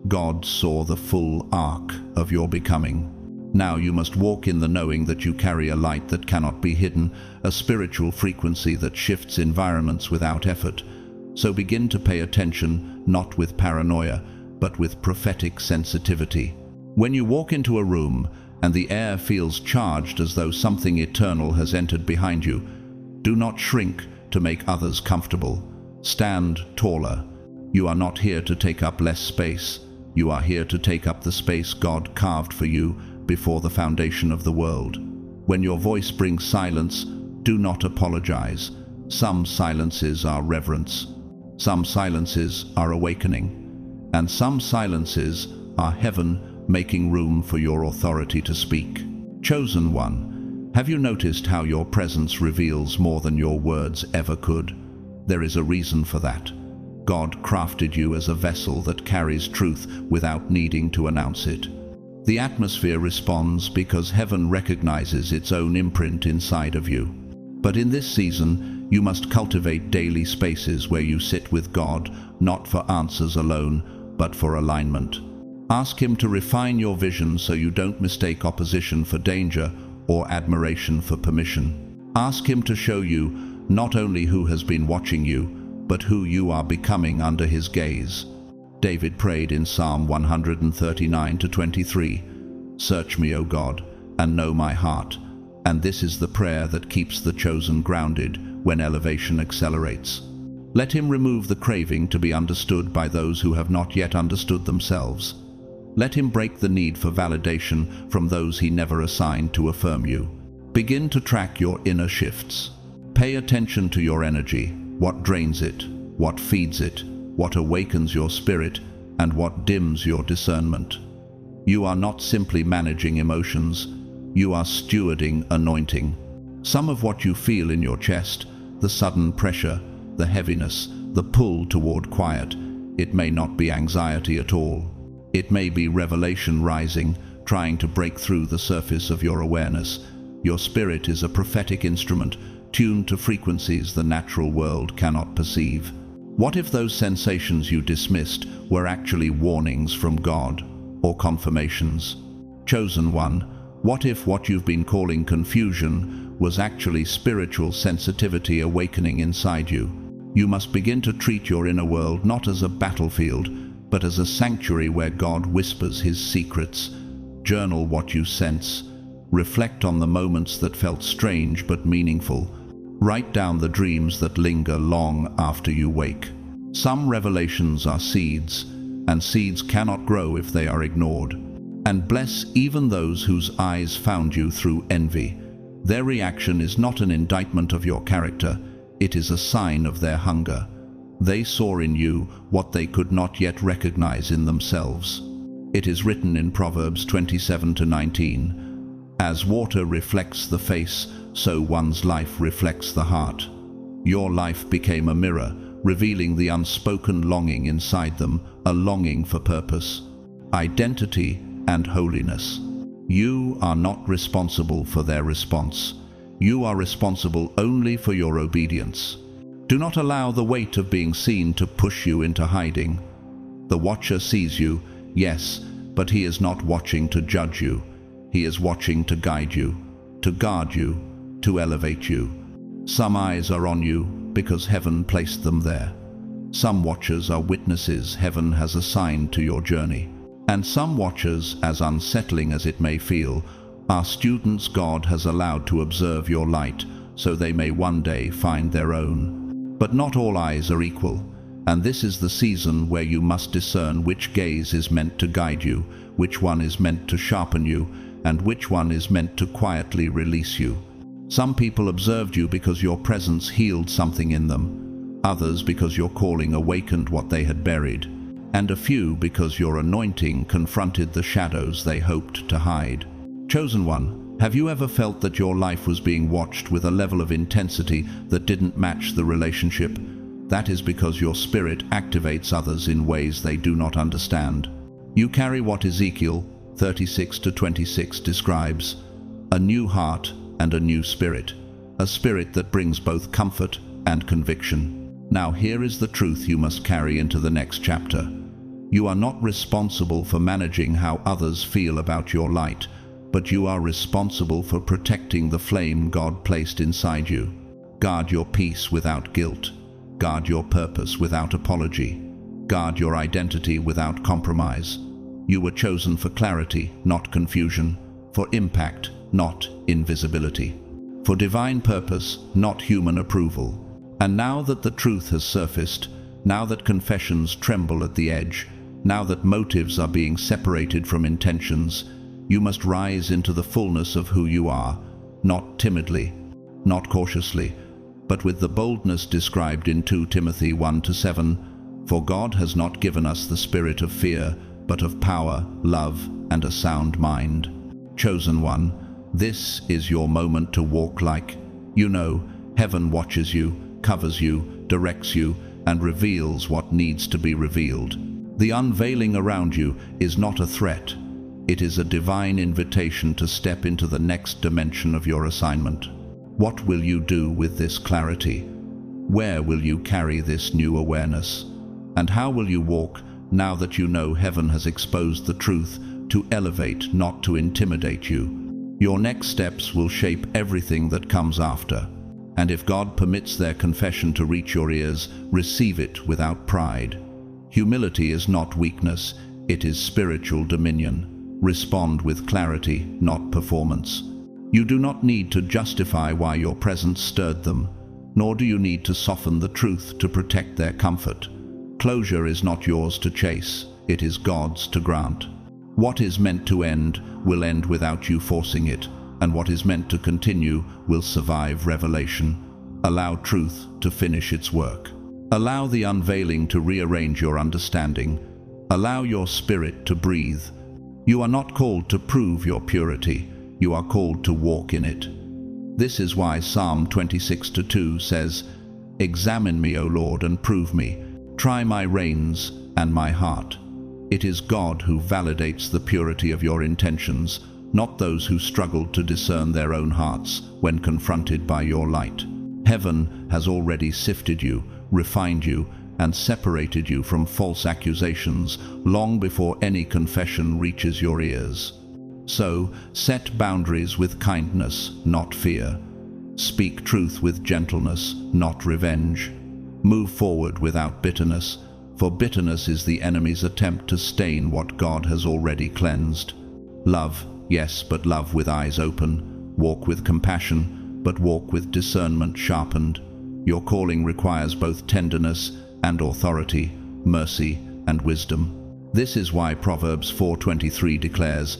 God saw the full arc of your becoming. Now you must walk in the knowing that you carry a light that cannot be hidden, a spiritual frequency that shifts environments without effort. So begin to pay attention, not with paranoia, but with prophetic sensitivity. When you walk into a room and the air feels charged as though something eternal has entered behind you, do not shrink to make others comfortable. Stand taller. You are not here to take up less space. You are here to take up the space God carved for you before the foundation of the world. When your voice brings silence, do not apologize. Some silences are reverence. Some silences are awakening. And some silences are heaven making room for your authority to speak. Chosen one, have you noticed how your presence reveals more than your words ever could? There is a reason for that. God crafted you as a vessel that carries truth without needing to announce it. The atmosphere responds because heaven recognizes its own imprint inside of you. But in this season, you must cultivate daily spaces where you sit with God, not for answers alone, but for alignment. Ask Him to refine your vision so you don't mistake opposition for danger or admiration for permission. Ask Him to show you not only who has been watching you, but who you are becoming under His gaze. David prayed in Psalm 139-23, "Search me, O God, and know my heart." And this is the prayer that keeps the chosen grounded when elevation accelerates. Let Him remove the craving to be understood by those who have not yet understood themselves. Let Him break the need for validation from those He never assigned to affirm you. Begin to track your inner shifts. Pay attention to your energy, what drains it, what feeds it, what awakens your spirit, and what dims your discernment. You are not simply managing emotions, you are stewarding anointing. Some of what you feel in your chest, the sudden pressure, the heaviness, the pull toward quiet, It may not be anxiety at all. It may be revelation rising, trying to break through the surface of your awareness. Your spirit is a prophetic instrument, tuned to frequencies the natural world cannot perceive. What if those sensations you dismissed were actually warnings from God, or confirmations? Chosen one, what if what you've been calling confusion was actually spiritual sensitivity awakening inside you? You must begin to treat your inner world not as a battlefield, but as a sanctuary where God whispers his secrets. Journal what you sense. Reflect on the moments that felt strange but meaningful. Write down the dreams that linger long after you wake. Some revelations are seeds, and seeds cannot grow if they are ignored. And bless even those whose eyes found you through envy. Their reaction is not an indictment of your character, it is a sign of their hunger. They saw in you what they could not yet recognize in themselves. It is written in Proverbs 27:19, "As water reflects the face, so one's life reflects the heart." Your life became a mirror, revealing the unspoken longing inside them, a longing for purpose, identity, and holiness. You are not responsible for their response. You are responsible only for your obedience. Do not allow the weight of being seen to push you into hiding. The watcher sees you, yes, but he is not watching to judge you. He is watching to guide you, to guard you, to elevate you. Some eyes are on you because heaven placed them there. Some watchers are witnesses heaven has assigned to your journey. And some watchers, as unsettling as it may feel, are students God has allowed to observe your light, so they may one day find their own. But not all eyes are equal, and this is the season where you must discern which gaze is meant to guide you, which one is meant to sharpen you, and which one is meant to quietly release you. Some people observed you because your presence healed something in them, others because your calling awakened what they had buried, and a few because your anointing confronted the shadows they hoped to hide. Chosen one, have you ever felt that your life was being watched with a level of intensity that didn't match the relationship? That is because your spirit activates others in ways they do not understand. You carry what Ezekiel 36:26 describes, a new heart and a new spirit, a spirit that brings both comfort and conviction. Now here is the truth you must carry into the next chapter. You are not responsible for managing how others feel about your light, but you are responsible for protecting the flame God placed inside you. Guard your peace without guilt. Guard your purpose without apology. Guard your identity without compromise. You were chosen for clarity, not confusion, for impact, not invisibility, for divine purpose, not human approval. And now that the truth has surfaced, now that confessions tremble at the edge, now that motives are being separated from intentions, you must rise into the fullness of who you are, not timidly, not cautiously, but with the boldness described in 2 Timothy 1-7, "For God has not given us the spirit of fear, but of power, love, and a sound mind." Chosen one, this is your moment to walk like, you know, heaven watches you, covers you, directs you, and reveals what needs to be revealed. The unveiling around you is not a threat. It is a divine invitation to step into the next dimension of your assignment. What will you do with this clarity? Where will you carry this new awareness? And how will you walk now that you know heaven has exposed the truth to elevate, not to intimidate you? Your next steps will shape everything that comes after. And if God permits their confession to reach your ears, receive it without pride. Humility is not weakness, it is spiritual dominion. Respond with clarity, not performance. You do not need to justify why your presence stirred them, nor do you need to soften the truth to protect their comfort. Closure is not yours to chase, it is God's to grant. What is meant to end will end without you forcing it, and what is meant to continue will survive revelation. Allow truth to finish its work. Allow the unveiling to rearrange your understanding. Allow your spirit to breathe. You are not called to prove your purity, you are called to walk in it. This is why Psalm 26:2 says, "Examine me, O Lord, and prove me. Try my reins and my heart. It is God who validates the purity of your intentions, not those who struggled to discern their own hearts when confronted by your light. Heaven has already sifted you, refined you, and separated you from false accusations long before any confession reaches your ears. So, set boundaries with kindness, not fear. Speak truth with gentleness, not revenge. Move forward without bitterness, for bitterness is the enemy's attempt to stain what God has already cleansed. Love, yes, but love with eyes open. Walk with compassion, but walk with discernment sharpened. Your calling requires both tenderness and authority, mercy and wisdom. This is why Proverbs 4:23 declares,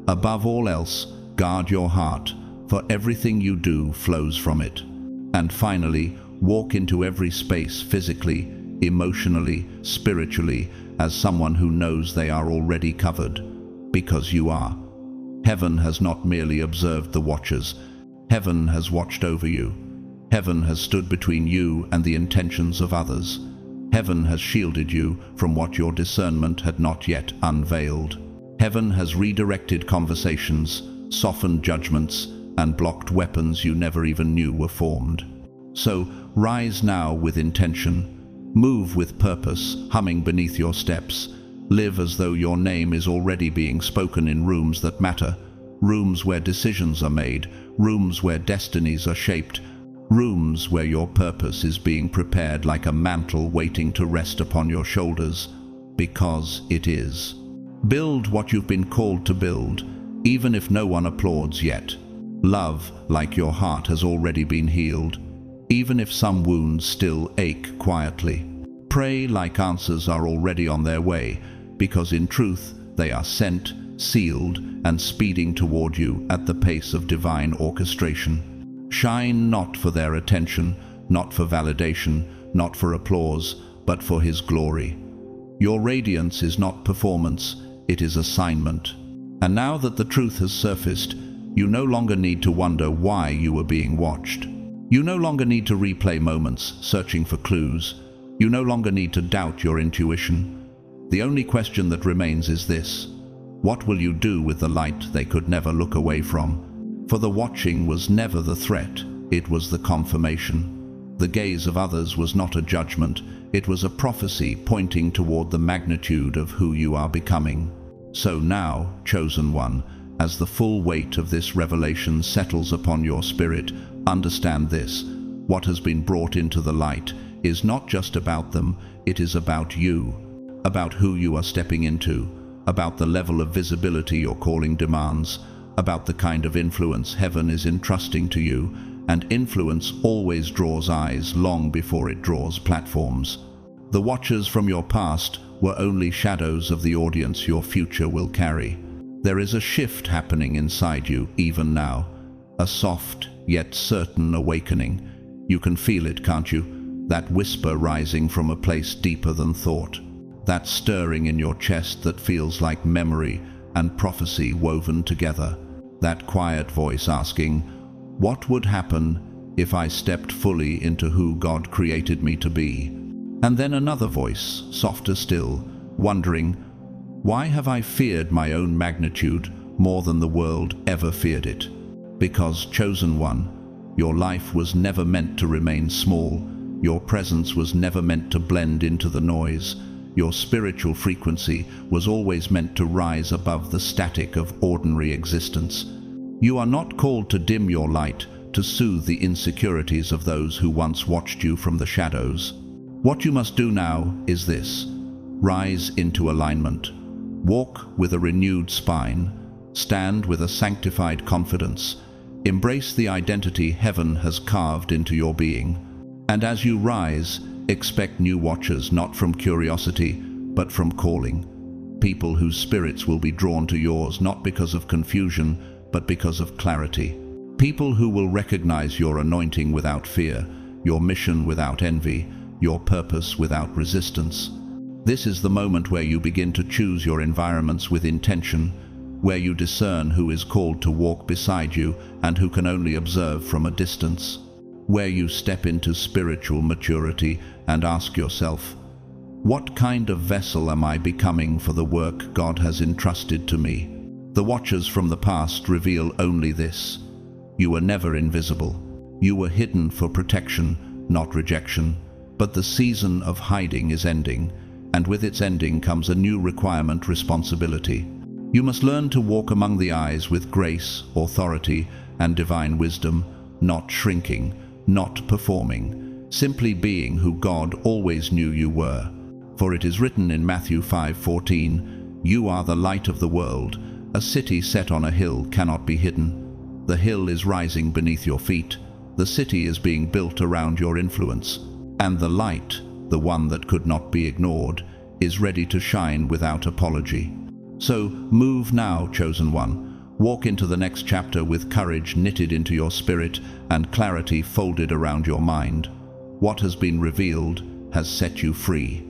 "Above all else, guard your heart, for everything you do flows from it." And finally, walk into every space physically, emotionally, spiritually, as someone who knows they are already covered, because you are. Heaven has not merely observed the watchers. Heaven has watched over you. Heaven has stood between you and the intentions of others. Heaven has shielded you from what your discernment had not yet unveiled. Heaven has redirected conversations, softened judgments, and blocked weapons you never even knew were formed. So, rise now with intention. Move with purpose, humming beneath your steps. Live as though your name is already being spoken in rooms that matter, rooms where decisions are made, rooms where destinies are shaped, rooms where your purpose is being prepared like a mantle waiting to rest upon your shoulders, because it is. Build what you've been called to build, even if no one applauds yet. Love like your heart has already been healed, even if some wounds still ache quietly. Pray like answers are already on their way, because in truth they are sent, sealed, and speeding toward you at the pace of divine orchestration. Shine not for their attention, not for validation, not for applause, but for His glory. Your radiance is not performance, it is assignment. And now that the truth has surfaced, you no longer need to wonder why you were being watched. You no longer need to replay moments, searching for clues. You no longer need to doubt your intuition. The only question that remains is this: what will you do with the light they could never look away from? For the watching was never the threat, it was the confirmation. The gaze of others was not a judgment, it was a prophecy pointing toward the magnitude of who you are becoming. So now, chosen one, as the full weight of this revelation settles upon your spirit, understand this: what has been brought into the light is not just about them, it is about you, about who you are stepping into, about the level of visibility your calling demands, about the kind of influence heaven is entrusting to you, and influence always draws eyes long before it draws platforms. The watchers from your past were only shadows of the audience your future will carry. There is a shift happening inside you even now, a soft yet certain awakening. You can feel it, can't you? That whisper rising from a place deeper than thought. That stirring in your chest that feels like memory and prophecy woven together. That quiet voice asking, what would happen if I stepped fully into who God created me to be? And then another voice, softer still, wondering, why have I feared my own magnitude more than the world ever feared it? Because, chosen one, your life was never meant to remain small. Your presence was never meant to blend into the noise. Your spiritual frequency was always meant to rise above the static of ordinary existence. You are not called to dim your light, to soothe the insecurities of those who once watched you from the shadows. What you must do now is this: rise into alignment. Walk with a renewed spine. Stand with a sanctified confidence. Embrace the identity heaven has carved into your being. And as you rise, expect new watchers, not from curiosity, but from calling. People whose spirits will be drawn to yours, not because of confusion, but because of clarity. People who will recognize your anointing without fear, your mission without envy, your purpose without resistance. This is the moment where you begin to choose your environments with intention, where you discern who is called to walk beside you and who can only observe from a distance, where you step into spiritual maturity and ask yourself, What kind of vessel am I becoming for the work God has entrusted to me? The watchers from the past reveal only this: you were never invisible. You were hidden for protection, not rejection. But the season of hiding is ending, and with its ending comes a new requirement: responsibility. You must learn to walk among the eyes with grace, authority, and divine wisdom, not shrinking, not performing, simply being who God always knew you were. For it is written in Matthew 5:14, "You are the light of the world. A city set on a hill cannot be hidden." The hill is rising beneath your feet. The city is being built around your influence. And the light, the one that could not be ignored, is ready to shine without apology. So move now, chosen one. Walk into the next chapter with courage knitted into your spirit and clarity folded around your mind. What has been revealed has set you free.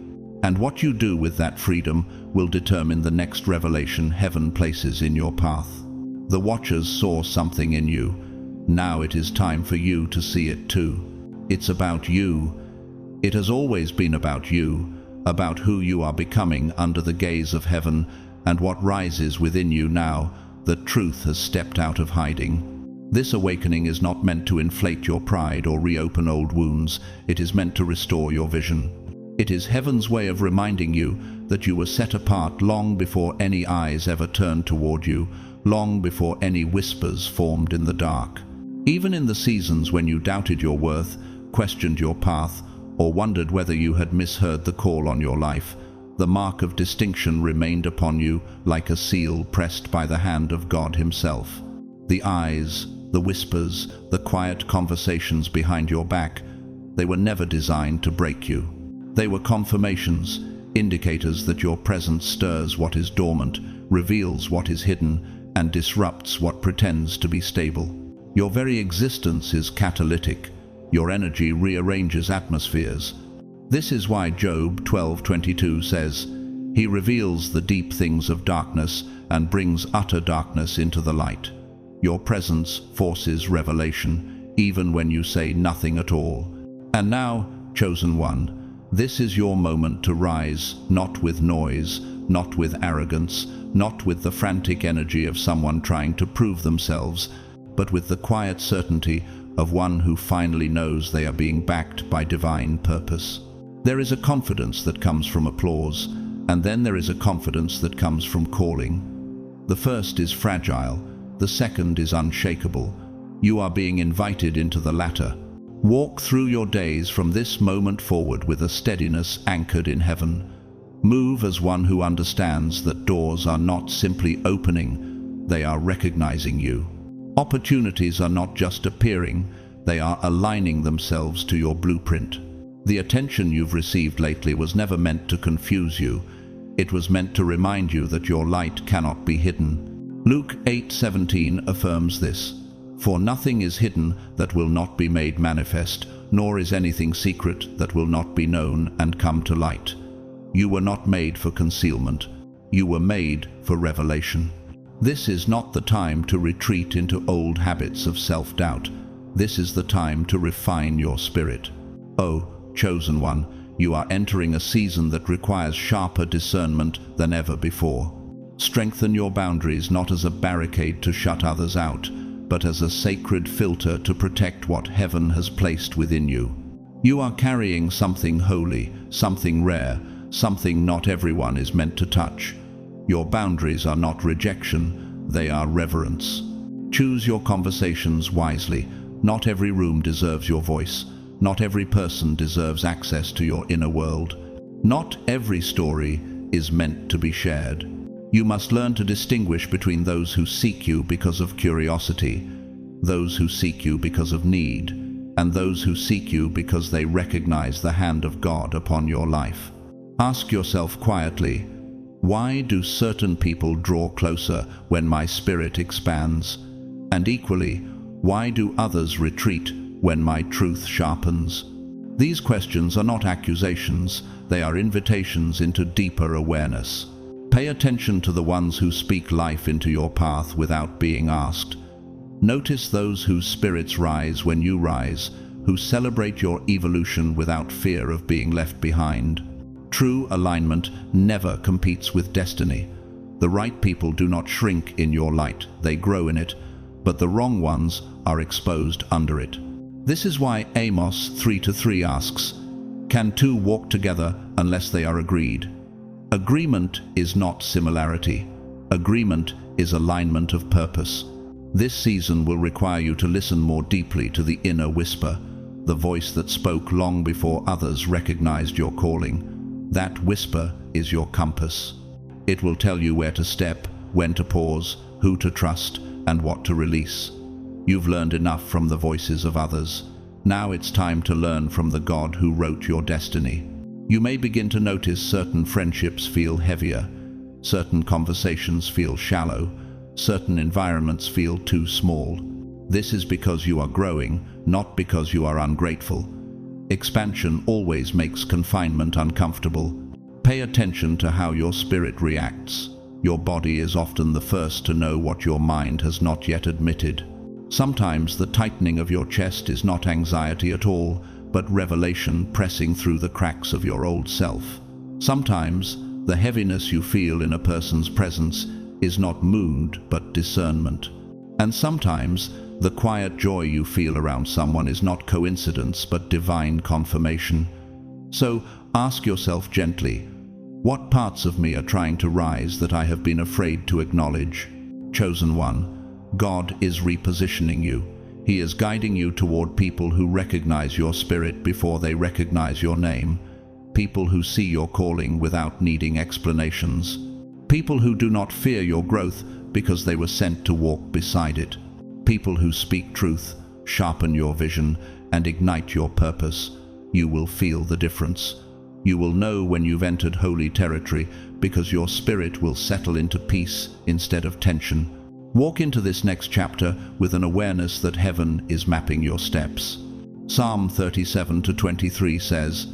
And what you do with that freedom will determine the next revelation heaven places in your path. The watchers saw something in you. Now it is time for you to see it too. It's about you. It has always been about you, about who you are becoming under the gaze of heaven and what rises within you now that truth has stepped out of hiding. This awakening is not meant to inflate your pride or reopen old wounds. It is meant to restore your vision. It is heaven's way of reminding you that you were set apart long before any eyes ever turned toward you, long before any whispers formed in the dark. Even in the seasons when you doubted your worth, questioned your path, or wondered whether you had misheard the call on your life, the mark of distinction remained upon you like a seal pressed by the hand of God Himself. The eyes, the whispers, the quiet conversations behind your back, they were never designed to break you. They were confirmations, indicators that your presence stirs what is dormant, reveals what is hidden, and disrupts what pretends to be stable. Your very existence is catalytic. Your energy rearranges atmospheres. This is why Job 12:22 says, "He reveals the deep things of darkness and brings utter darkness into the light." Your presence forces revelation, even when you say nothing at all. And now, chosen one, this is your moment to rise, not with noise, not with arrogance, not with the frantic energy of someone trying to prove themselves, but with the quiet certainty of one who finally knows they are being backed by divine purpose. There is a confidence that comes from applause, and then there is a confidence that comes from calling. The first is fragile, the second is unshakable. You are being invited into the latter. Walk through your days from this moment forward with a steadiness anchored in heaven. Move as one who understands that doors are not simply opening, they are recognizing you. Opportunities are not just appearing, they are aligning themselves to your blueprint. The attention you've received lately was never meant to confuse you. It was meant to remind you that your light cannot be hidden. Luke 8:17 affirms this, "For nothing is hidden that will not be made manifest, nor is anything secret that will not be known and come to light." You were not made for concealment. You were made for revelation. This is not the time to retreat into old habits of self-doubt. This is the time to refine your spirit. Oh, chosen one, you are entering a season that requires sharper discernment than ever before. Strengthen your boundaries not as a barricade to shut others out, but as a sacred filter to protect what heaven has placed within you. You are carrying something holy, something rare, something not everyone is meant to touch. Your boundaries are not rejection, they are reverence. Choose your conversations wisely. Not every room deserves your voice. Not every person deserves access to your inner world. Not every story is meant to be shared. You must learn to distinguish between those who seek you because of curiosity, those who seek you because of need, and those who seek you because they recognize the hand of God upon your life. Ask yourself quietly, why do certain people draw closer when my spirit expands? And equally, why do others retreat when my truth sharpens? These questions are not accusations, they are invitations into deeper awareness. Pay attention to the ones who speak life into your path without being asked. Notice those whose spirits rise when you rise, who celebrate your evolution without fear of being left behind. True alignment never competes with destiny. The right people do not shrink in your light, they grow in it, but the wrong ones are exposed under it. This is why Amos 3:3 asks, "Can two walk together unless they are agreed?" Agreement is not similarity. Agreement is alignment of purpose. This season will require you to listen more deeply to the inner whisper, the voice that spoke long before others recognized your calling. That whisper is your compass. It will tell you where to step, when to pause, who to trust, and what to release. You've learned enough from the voices of others. Now it's time to learn from the God who wrote your destiny. You may begin to notice certain friendships feel heavier, certain conversations feel shallow, certain environments feel too small. This is because you are growing, not because you are ungrateful. Expansion always makes confinement uncomfortable. Pay attention to how your spirit reacts. Your body is often the first to know what your mind has not yet admitted. Sometimes the tightening of your chest is not anxiety at all, but revelation pressing through the cracks of your old self. Sometimes the heaviness you feel in a person's presence is not mood, but discernment. And sometimes the quiet joy you feel around someone is not coincidence, but divine confirmation. So ask yourself gently, what parts of me are trying to rise that I have been afraid to acknowledge? Chosen one, God is repositioning you. He is guiding you toward people who recognize your spirit before they recognize your name. People who see your calling without needing explanations. People who do not fear your growth because they were sent to walk beside it. People who speak truth, sharpen your vision, and ignite your purpose. You will feel the difference. You will know when you've entered holy territory because your spirit will settle into peace instead of tension. Walk into this next chapter with an awareness that heaven is mapping your steps. Psalm 37:23 says,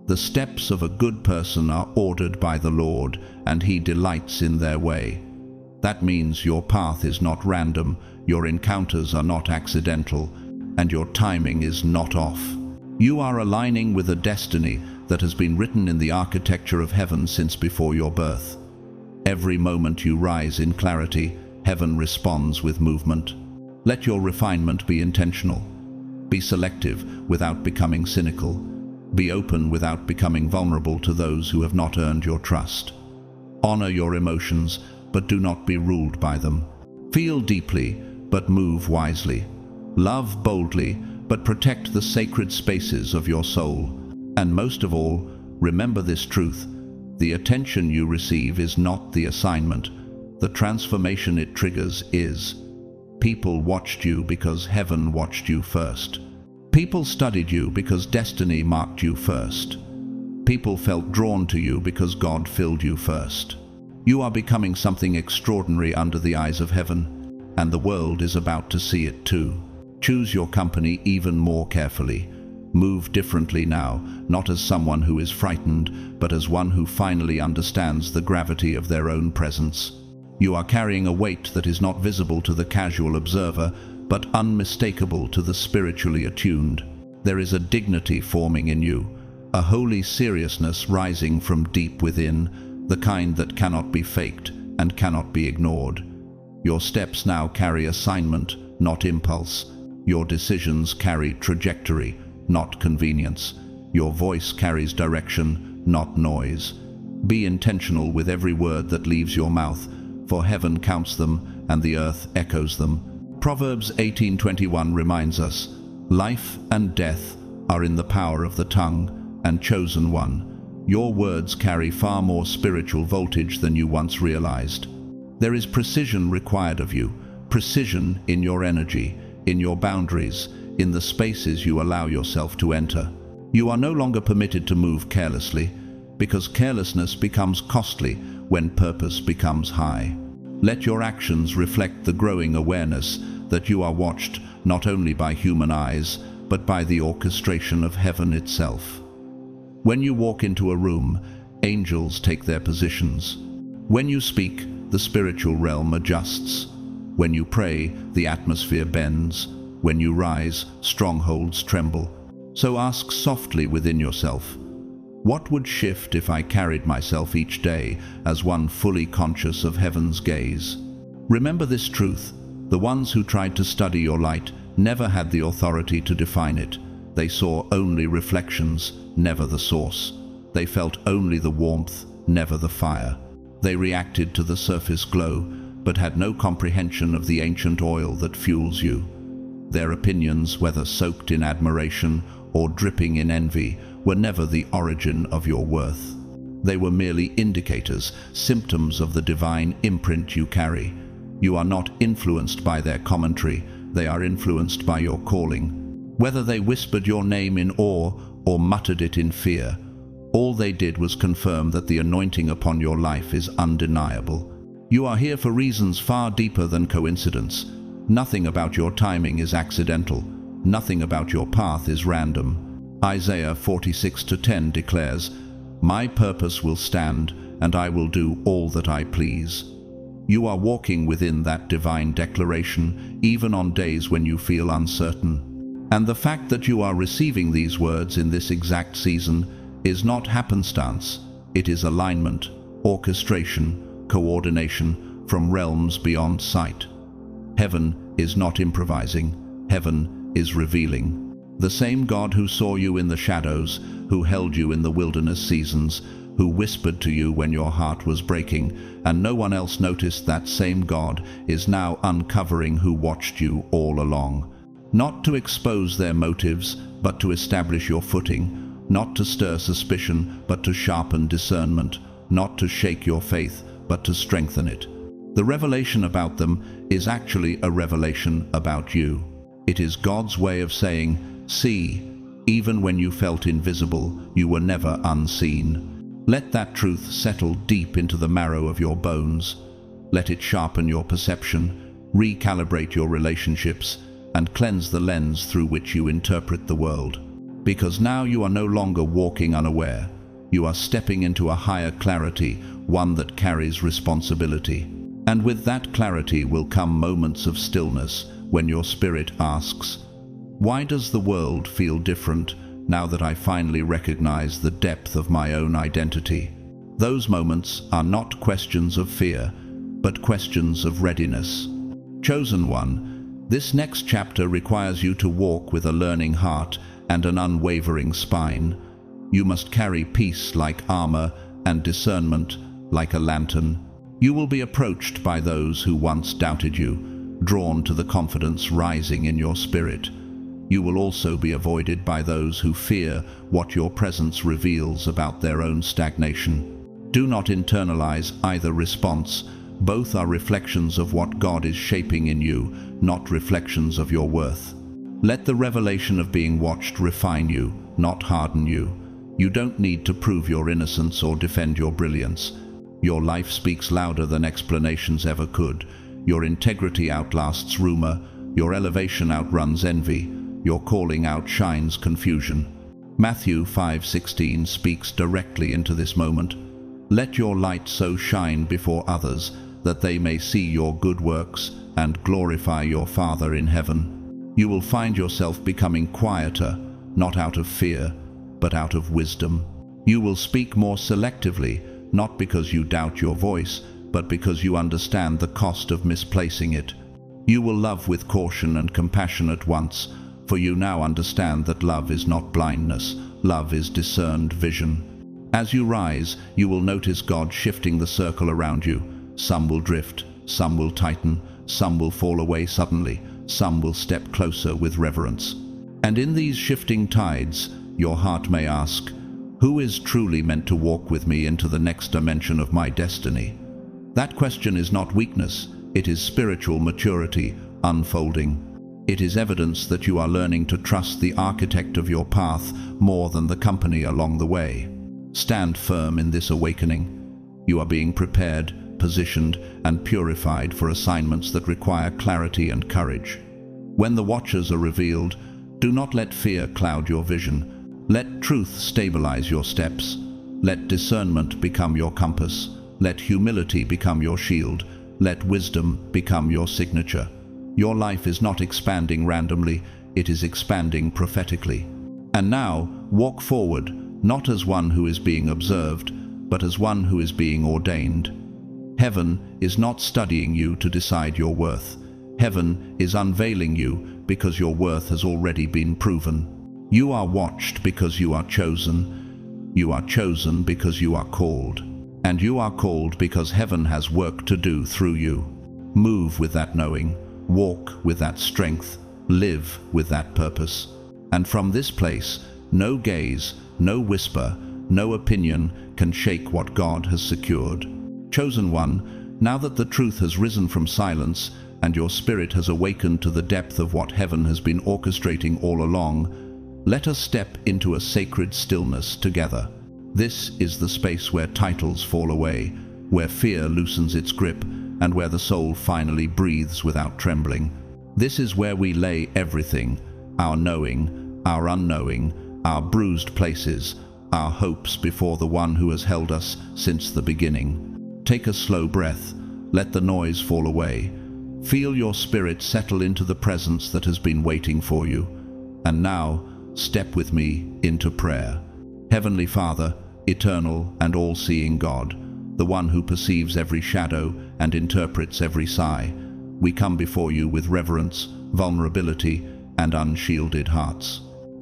"The steps of a good person are ordered by the Lord, and He delights in their way." That means your path is not random, your encounters are not accidental, and your timing is not off. You are aligning with a destiny that has been written in the architecture of heaven since before your birth. Every moment you rise in clarity, heaven responds with movement. Let your refinement be intentional. Be selective without becoming cynical. Be open without becoming vulnerable to those who have not earned your trust. Honor your emotions, but do not be ruled by them. Feel deeply, but move wisely. Love boldly, but protect the sacred spaces of your soul. And most of all, remember this truth: the attention you receive is not the assignment. The transformation it triggers is. People watched you because heaven watched you first. People studied you because destiny marked you first. People felt drawn to you because God filled you first. You are becoming something extraordinary under the eyes of heaven, and the world is about to see it too. Choose your company even more carefully. Move differently now, not as someone who is frightened, but as one who finally understands the gravity of their own presence. You are carrying a weight that is not visible to the casual observer, but unmistakable to the spiritually attuned. There is a dignity forming in you, a holy seriousness rising from deep within, the kind that cannot be faked and cannot be ignored. Your steps now carry assignment, not impulse. Your decisions carry trajectory, not convenience. Your voice carries direction, not noise. Be intentional with every word that leaves your mouth, for heaven counts them and the earth echoes them. Proverbs 18:21 reminds us, "Life and death are in the power of the tongue, and chosen one, your words carry far more spiritual voltage than you once realized." There is precision required of you, precision in your energy, in your boundaries, in the spaces you allow yourself to enter. You are no longer permitted to move carelessly, because carelessness becomes costly when purpose becomes high. Let your actions reflect the growing awareness that you are watched not only by human eyes, but by the orchestration of heaven itself. When you walk into a room, angels take their positions. When you speak, the spiritual realm adjusts. When you pray, the atmosphere bends. When you rise, strongholds tremble. So ask softly within yourself, What would shift if I carried myself each day as one fully conscious of heaven's gaze? Remember this truth: the ones who tried to study your light never had the authority to define it. They saw only reflections, never the source. They felt only the warmth, never the fire. They reacted to the surface glow, but had no comprehension of the ancient oil that fuels you. Their opinions, whether soaked in admiration or dripping in envy, were never the origin of your worth. They were merely indicators, symptoms of the divine imprint you carry. You are not influenced by their commentary, they are influenced by your calling. Whether they whispered your name in awe or muttered it in fear, all they did was confirm that the anointing upon your life is undeniable. You are here for reasons far deeper than coincidence. Nothing about your timing is accidental. Nothing about your path is random. Isaiah 46:10 declares, "My purpose will stand, and I will do all that I please." You are walking within that divine declaration, even on days when you feel uncertain. And the fact that you are receiving these words in this exact season is not happenstance. It is alignment, orchestration, coordination from realms beyond sight. Heaven is not improvising. Heaven is revealing. The same God who saw you in the shadows, who held you in the wilderness seasons, who whispered to you when your heart was breaking, and no one else noticed, that same God is now uncovering who watched you all along. Not to expose their motives, but to establish your footing. Not to stir suspicion, but to sharpen discernment. Not to shake your faith, but to strengthen it. The revelation about them is actually a revelation about you. It is God's way of saying, "See, even when you felt invisible, you were never unseen." Let that truth settle deep into the marrow of your bones. Let it sharpen your perception, recalibrate your relationships, and cleanse the lens through which you interpret the world. Because now you are no longer walking unaware. You are stepping into a higher clarity, one that carries responsibility. And with that clarity will come moments of stillness when your spirit asks, "Why does the world feel different now that I finally recognize the depth of my own identity?" Those moments are not questions of fear, but questions of readiness. Chosen one, this next chapter requires you to walk with a learning heart and an unwavering spine. You must carry peace like armor and discernment like a lantern. You will be approached by those who once doubted you, drawn to the confidence rising in your spirit. You will also be avoided by those who fear what your presence reveals about their own stagnation. Do not internalize either response. Both are reflections of what God is shaping in you, not reflections of your worth. Let the revelation of being watched refine you, not harden you. You don't need to prove your innocence or defend your brilliance. Your life speaks louder than explanations ever could. Your integrity outlasts rumor. Your elevation outruns envy. Your calling outshines confusion. Matthew 5:16 speaks directly into this moment. Let your light so shine before others that they may see your good works and glorify your Father in heaven. You will find yourself becoming quieter, not out of fear, but out of wisdom. You will speak more selectively, not because you doubt your voice, but because you understand the cost of misplacing it. You will love with caution and compassion at once, for you now understand that love is not blindness, love is discerned vision. As you rise, you will notice God shifting the circle around you. Some will drift, some will tighten, some will fall away suddenly, some will step closer with reverence. And in these shifting tides, your heart may ask, who is truly meant to walk with me into the next dimension of my destiny? That question is not weakness, it is spiritual maturity unfolding. It is evidence that you are learning to trust the architect of your path more than the company along the way. Stand firm in this awakening. You are being prepared, positioned, and purified for assignments that require clarity and courage. When the watchers are revealed, do not let fear cloud your vision. Let truth stabilize your steps. Let discernment become your compass. Let humility become your shield. Let wisdom become your signature. Your life is not expanding randomly, it is expanding prophetically. And now, walk forward, not as one who is being observed, but as one who is being ordained. Heaven is not studying you to decide your worth. Heaven is unveiling you because your worth has already been proven. You are watched because you are chosen. You are chosen because you are called. And you are called because heaven has work to do through you. Move with that knowing, walk with that strength, live with that purpose. And from this place, no gaze, no whisper, no opinion can shake what God has secured. Chosen one, now that the truth has risen from silence and your spirit has awakened to the depth of what heaven has been orchestrating all along, let us step into a sacred stillness together. This is the space where titles fall away, where fear loosens its grip, and where the soul finally breathes without trembling. This is where we lay everything, our knowing, our unknowing, our bruised places, our hopes before the one who has held us since the beginning. Take a slow breath, let the noise fall away. Feel your spirit settle into the presence that has been waiting for you. And now, step with me into prayer. Heavenly Father, eternal and all-seeing God, the one who perceives every shadow and interprets every sigh, we come before you with reverence, vulnerability, and unshielded hearts.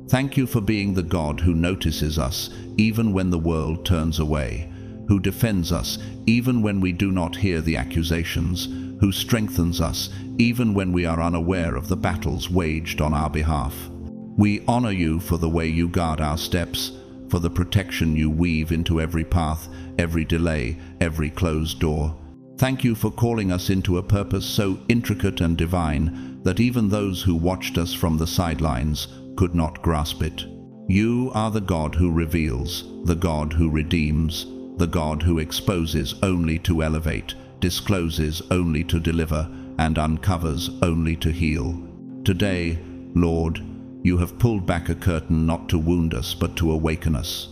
Thank you for being the God who notices us even when the world turns away, who defends us even when we do not hear the accusations, who strengthens us even when we are unaware of the battles waged on our behalf. We honor you for the way you guard our steps, for the protection you weave into every path, every delay, every closed door. Thank you for calling us into a purpose so intricate and divine that even those who watched us from the sidelines could not grasp it. You are the God who reveals, the God who redeems, the God who exposes only to elevate, discloses only to deliver, and uncovers only to heal. Today, Lord, you have pulled back a curtain not to wound us but to awaken us.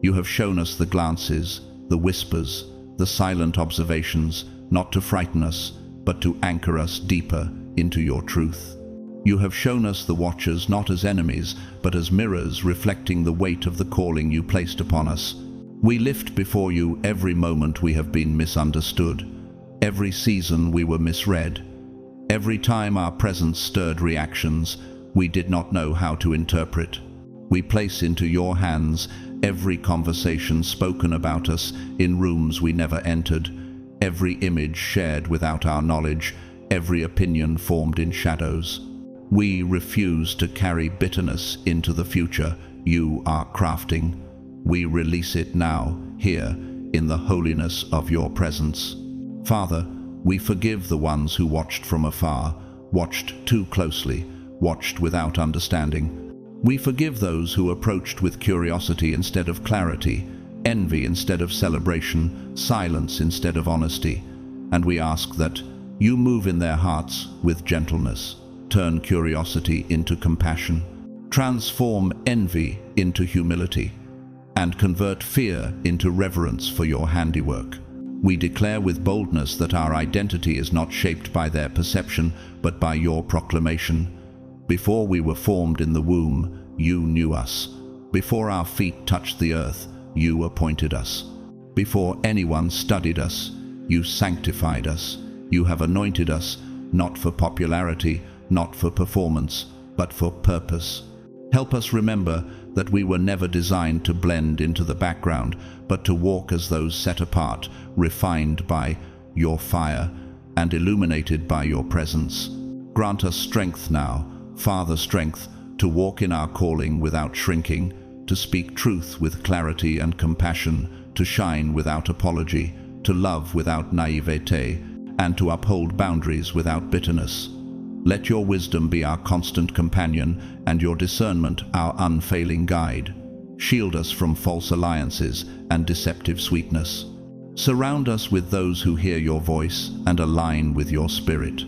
You have shown us the glances, the whispers, the silent observations, not to frighten us, but to anchor us deeper into your truth. You have shown us the watchers not as enemies, but as mirrors reflecting the weight of the calling you placed upon us. We lift before you every moment we have been misunderstood, every season we were misread, every time our presence stirred reactions we did not know how to interpret. We place into your hands every conversation spoken about us in rooms we never entered, every image shared without our knowledge, every opinion formed in shadows. We refuse to carry bitterness into the future you are crafting. We release it now, here, in the holiness of your presence. Father, we forgive the ones who watched from afar, watched too closely, watched without understanding. We forgive those who approached with curiosity instead of clarity, envy instead of celebration, silence instead of honesty. And we ask that you move in their hearts with gentleness, turn curiosity into compassion, transform envy into humility, and convert fear into reverence for your handiwork. We declare with boldness that our identity is not shaped by their perception, but by your proclamation. Before we were formed in the womb, you knew us. Before our feet touched the earth, you appointed us. Before anyone studied us, you sanctified us. You have anointed us, not for popularity, not for performance, but for purpose. Help us remember that we were never designed to blend into the background, but to walk as those set apart, refined by your fire, and illuminated by your presence. Grant us strength now, Father, strength to walk in our calling without shrinking, to speak truth with clarity and compassion, to shine without apology, to love without naivete, and to uphold boundaries without bitterness. Let your wisdom be our constant companion and your discernment our unfailing guide. Shield us from false alliances and deceptive sweetness. Surround us with those who hear your voice and align with your spirit.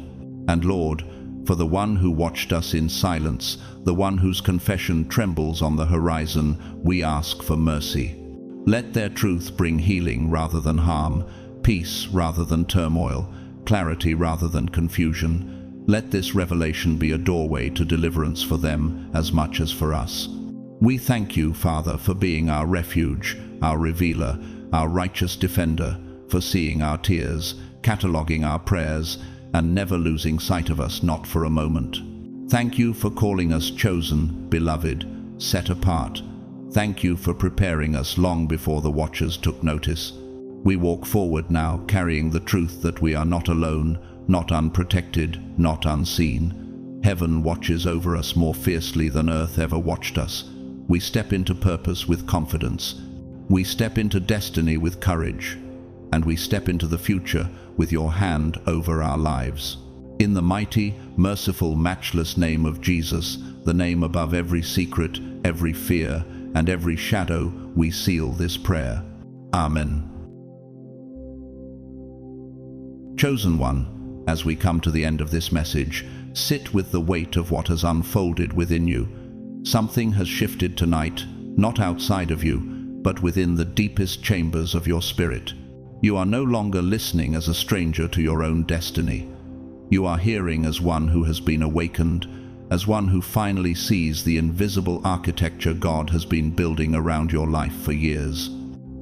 And Lord, for the one who watched us in silence, the one whose confession trembles on the horizon, we ask for mercy. Let their truth bring healing rather than harm, peace rather than turmoil, clarity rather than confusion. Let this revelation be a doorway to deliverance for them as much as for us. We thank you, Father, for being our refuge, our revealer, our righteous defender, for seeing our tears, cataloguing our prayers, and never losing sight of us, not for a moment. Thank you for calling us chosen, beloved, set apart. Thank you for preparing us long before the watchers took notice. We walk forward now, carrying the truth that we are not alone, not unprotected, not unseen. Heaven watches over us more fiercely than earth ever watched us. We step into purpose with confidence. We step into destiny with courage. And we step into the future with your hand over our lives. In the mighty, merciful, matchless name of Jesus, the name above every secret, every fear, and every shadow, we seal this prayer. Amen. Chosen one, as we come to the end of this message, sit with the weight of what has unfolded within you. Something has shifted tonight, not outside of you, but within the deepest chambers of your spirit. You are no longer listening as a stranger to your own destiny. You are hearing as one who has been awakened, as one who finally sees the invisible architecture God has been building around your life for years.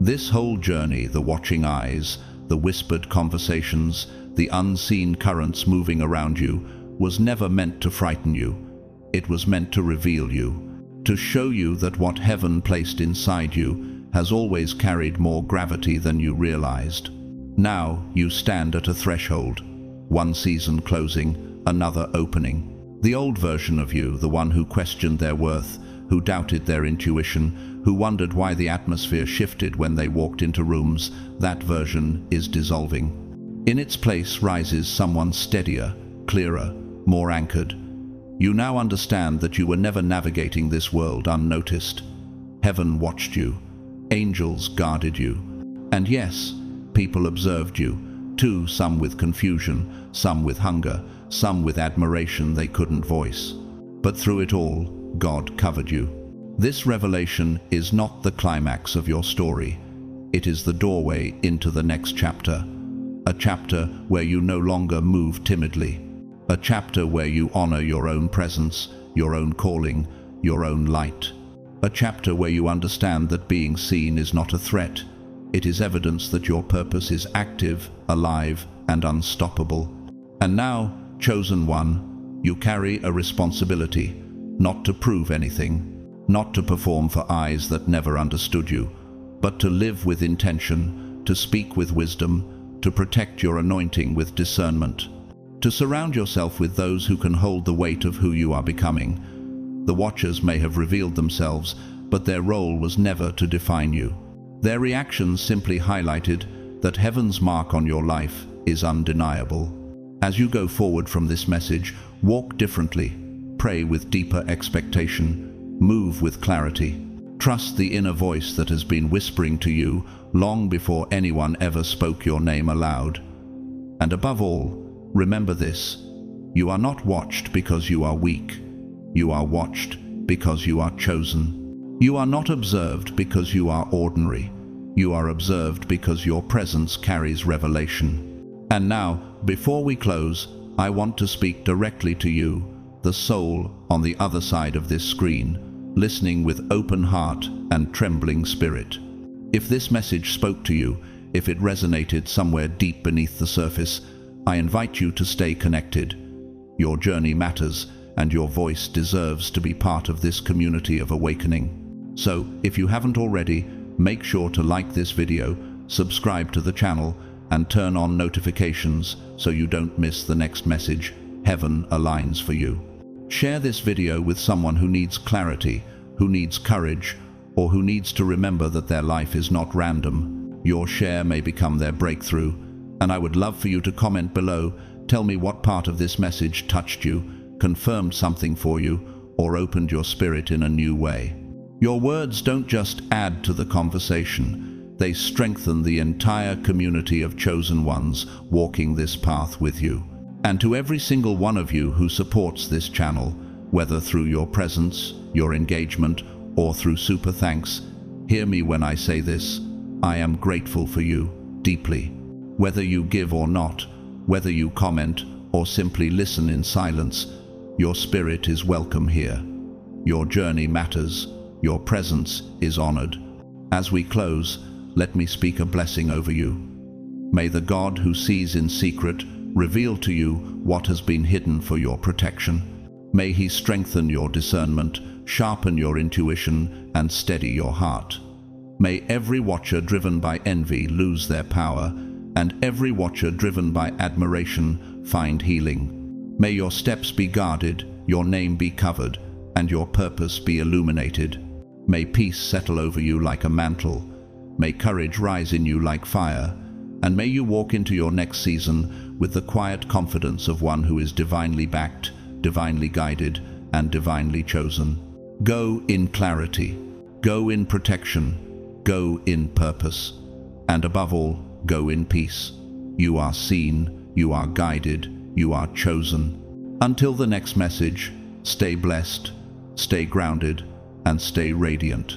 This whole journey, the watching eyes, the whispered conversations, the unseen currents moving around you, was never meant to frighten you. It was meant to reveal you, to show you that what heaven placed inside you has always carried more gravity than you realized. Now you stand at a threshold, one season closing, another opening. The old version of you, the one who questioned their worth, who doubted their intuition, who wondered why the atmosphere shifted when they walked into rooms, that version is dissolving. In its place rises someone steadier, clearer, more anchored. You now understand that you were never navigating this world unnoticed. Heaven watched you. Angels guarded you. And yes, people observed you, too, some with confusion, some with hunger, some with admiration they couldn't voice. But through it all, God covered you. This revelation is not the climax of your story. It is the doorway into the next chapter. A chapter where you no longer move timidly. A chapter where you honor your own presence, your own calling, your own light. A chapter where you understand that being seen is not a threat. It is evidence that your purpose is active, alive, and unstoppable. And now, chosen one, you carry a responsibility, not to prove anything, not to perform for eyes that never understood you, but to live with intention, to speak with wisdom, to protect your anointing with discernment, to surround yourself with those who can hold the weight of who you are becoming. The watchers may have revealed themselves, but their role was never to define you. Their reactions simply highlighted that heaven's mark on your life is undeniable. As you go forward from this message, walk differently, pray with deeper expectation, move with clarity. Trust the inner voice that has been whispering to you long before anyone ever spoke your name aloud. And above all, remember this: you are not watched because you are weak. You are watched because you are chosen. You are not observed because you are ordinary. You are observed because your presence carries revelation. And now, before we close, I want to speak directly to you, the soul on the other side of this screen, listening with open heart and trembling spirit. If this message spoke to you, if it resonated somewhere deep beneath the surface, I invite you to stay connected. Your journey matters, and your voice deserves to be part of this community of awakening. So, if you haven't already, make sure to like this video, subscribe to the channel, and turn on notifications so you don't miss the next message heaven aligns for you. Share this video with someone who needs clarity, who needs courage, or who needs to remember that their life is not random. Your share may become their breakthrough, and I would love for you to comment below. Tell me what part of this message touched you, confirmed something for you, or opened your spirit in a new way. Your words don't just add to the conversation, they strengthen the entire community of chosen ones walking this path with you. And to every single one of you who supports this channel, whether through your presence, your engagement, or through super thanks, hear me when I say this: I am grateful for you, deeply. Whether you give or not, whether you comment or simply listen in silence, your spirit is welcome here. Your journey matters, Your presence is honored. As we close, let me speak a blessing over you. May the God who sees in secret reveal to you what has been hidden for your protection. May He strengthen your discernment, sharpen your intuition, and steady your heart. May every watcher driven by envy lose their power, and every watcher driven by admiration find healing. May your steps be guarded, your name be covered, and your purpose be illuminated. May peace settle over you like a mantle. May courage rise in you like fire, and may you walk into your next season with the quiet confidence of one who is divinely backed, divinely guided, and divinely chosen. Go in clarity, go in protection, go in purpose, and above all, go in peace. You are seen, you are guided, you are chosen. Until the next message, stay blessed, stay grounded, and stay radiant.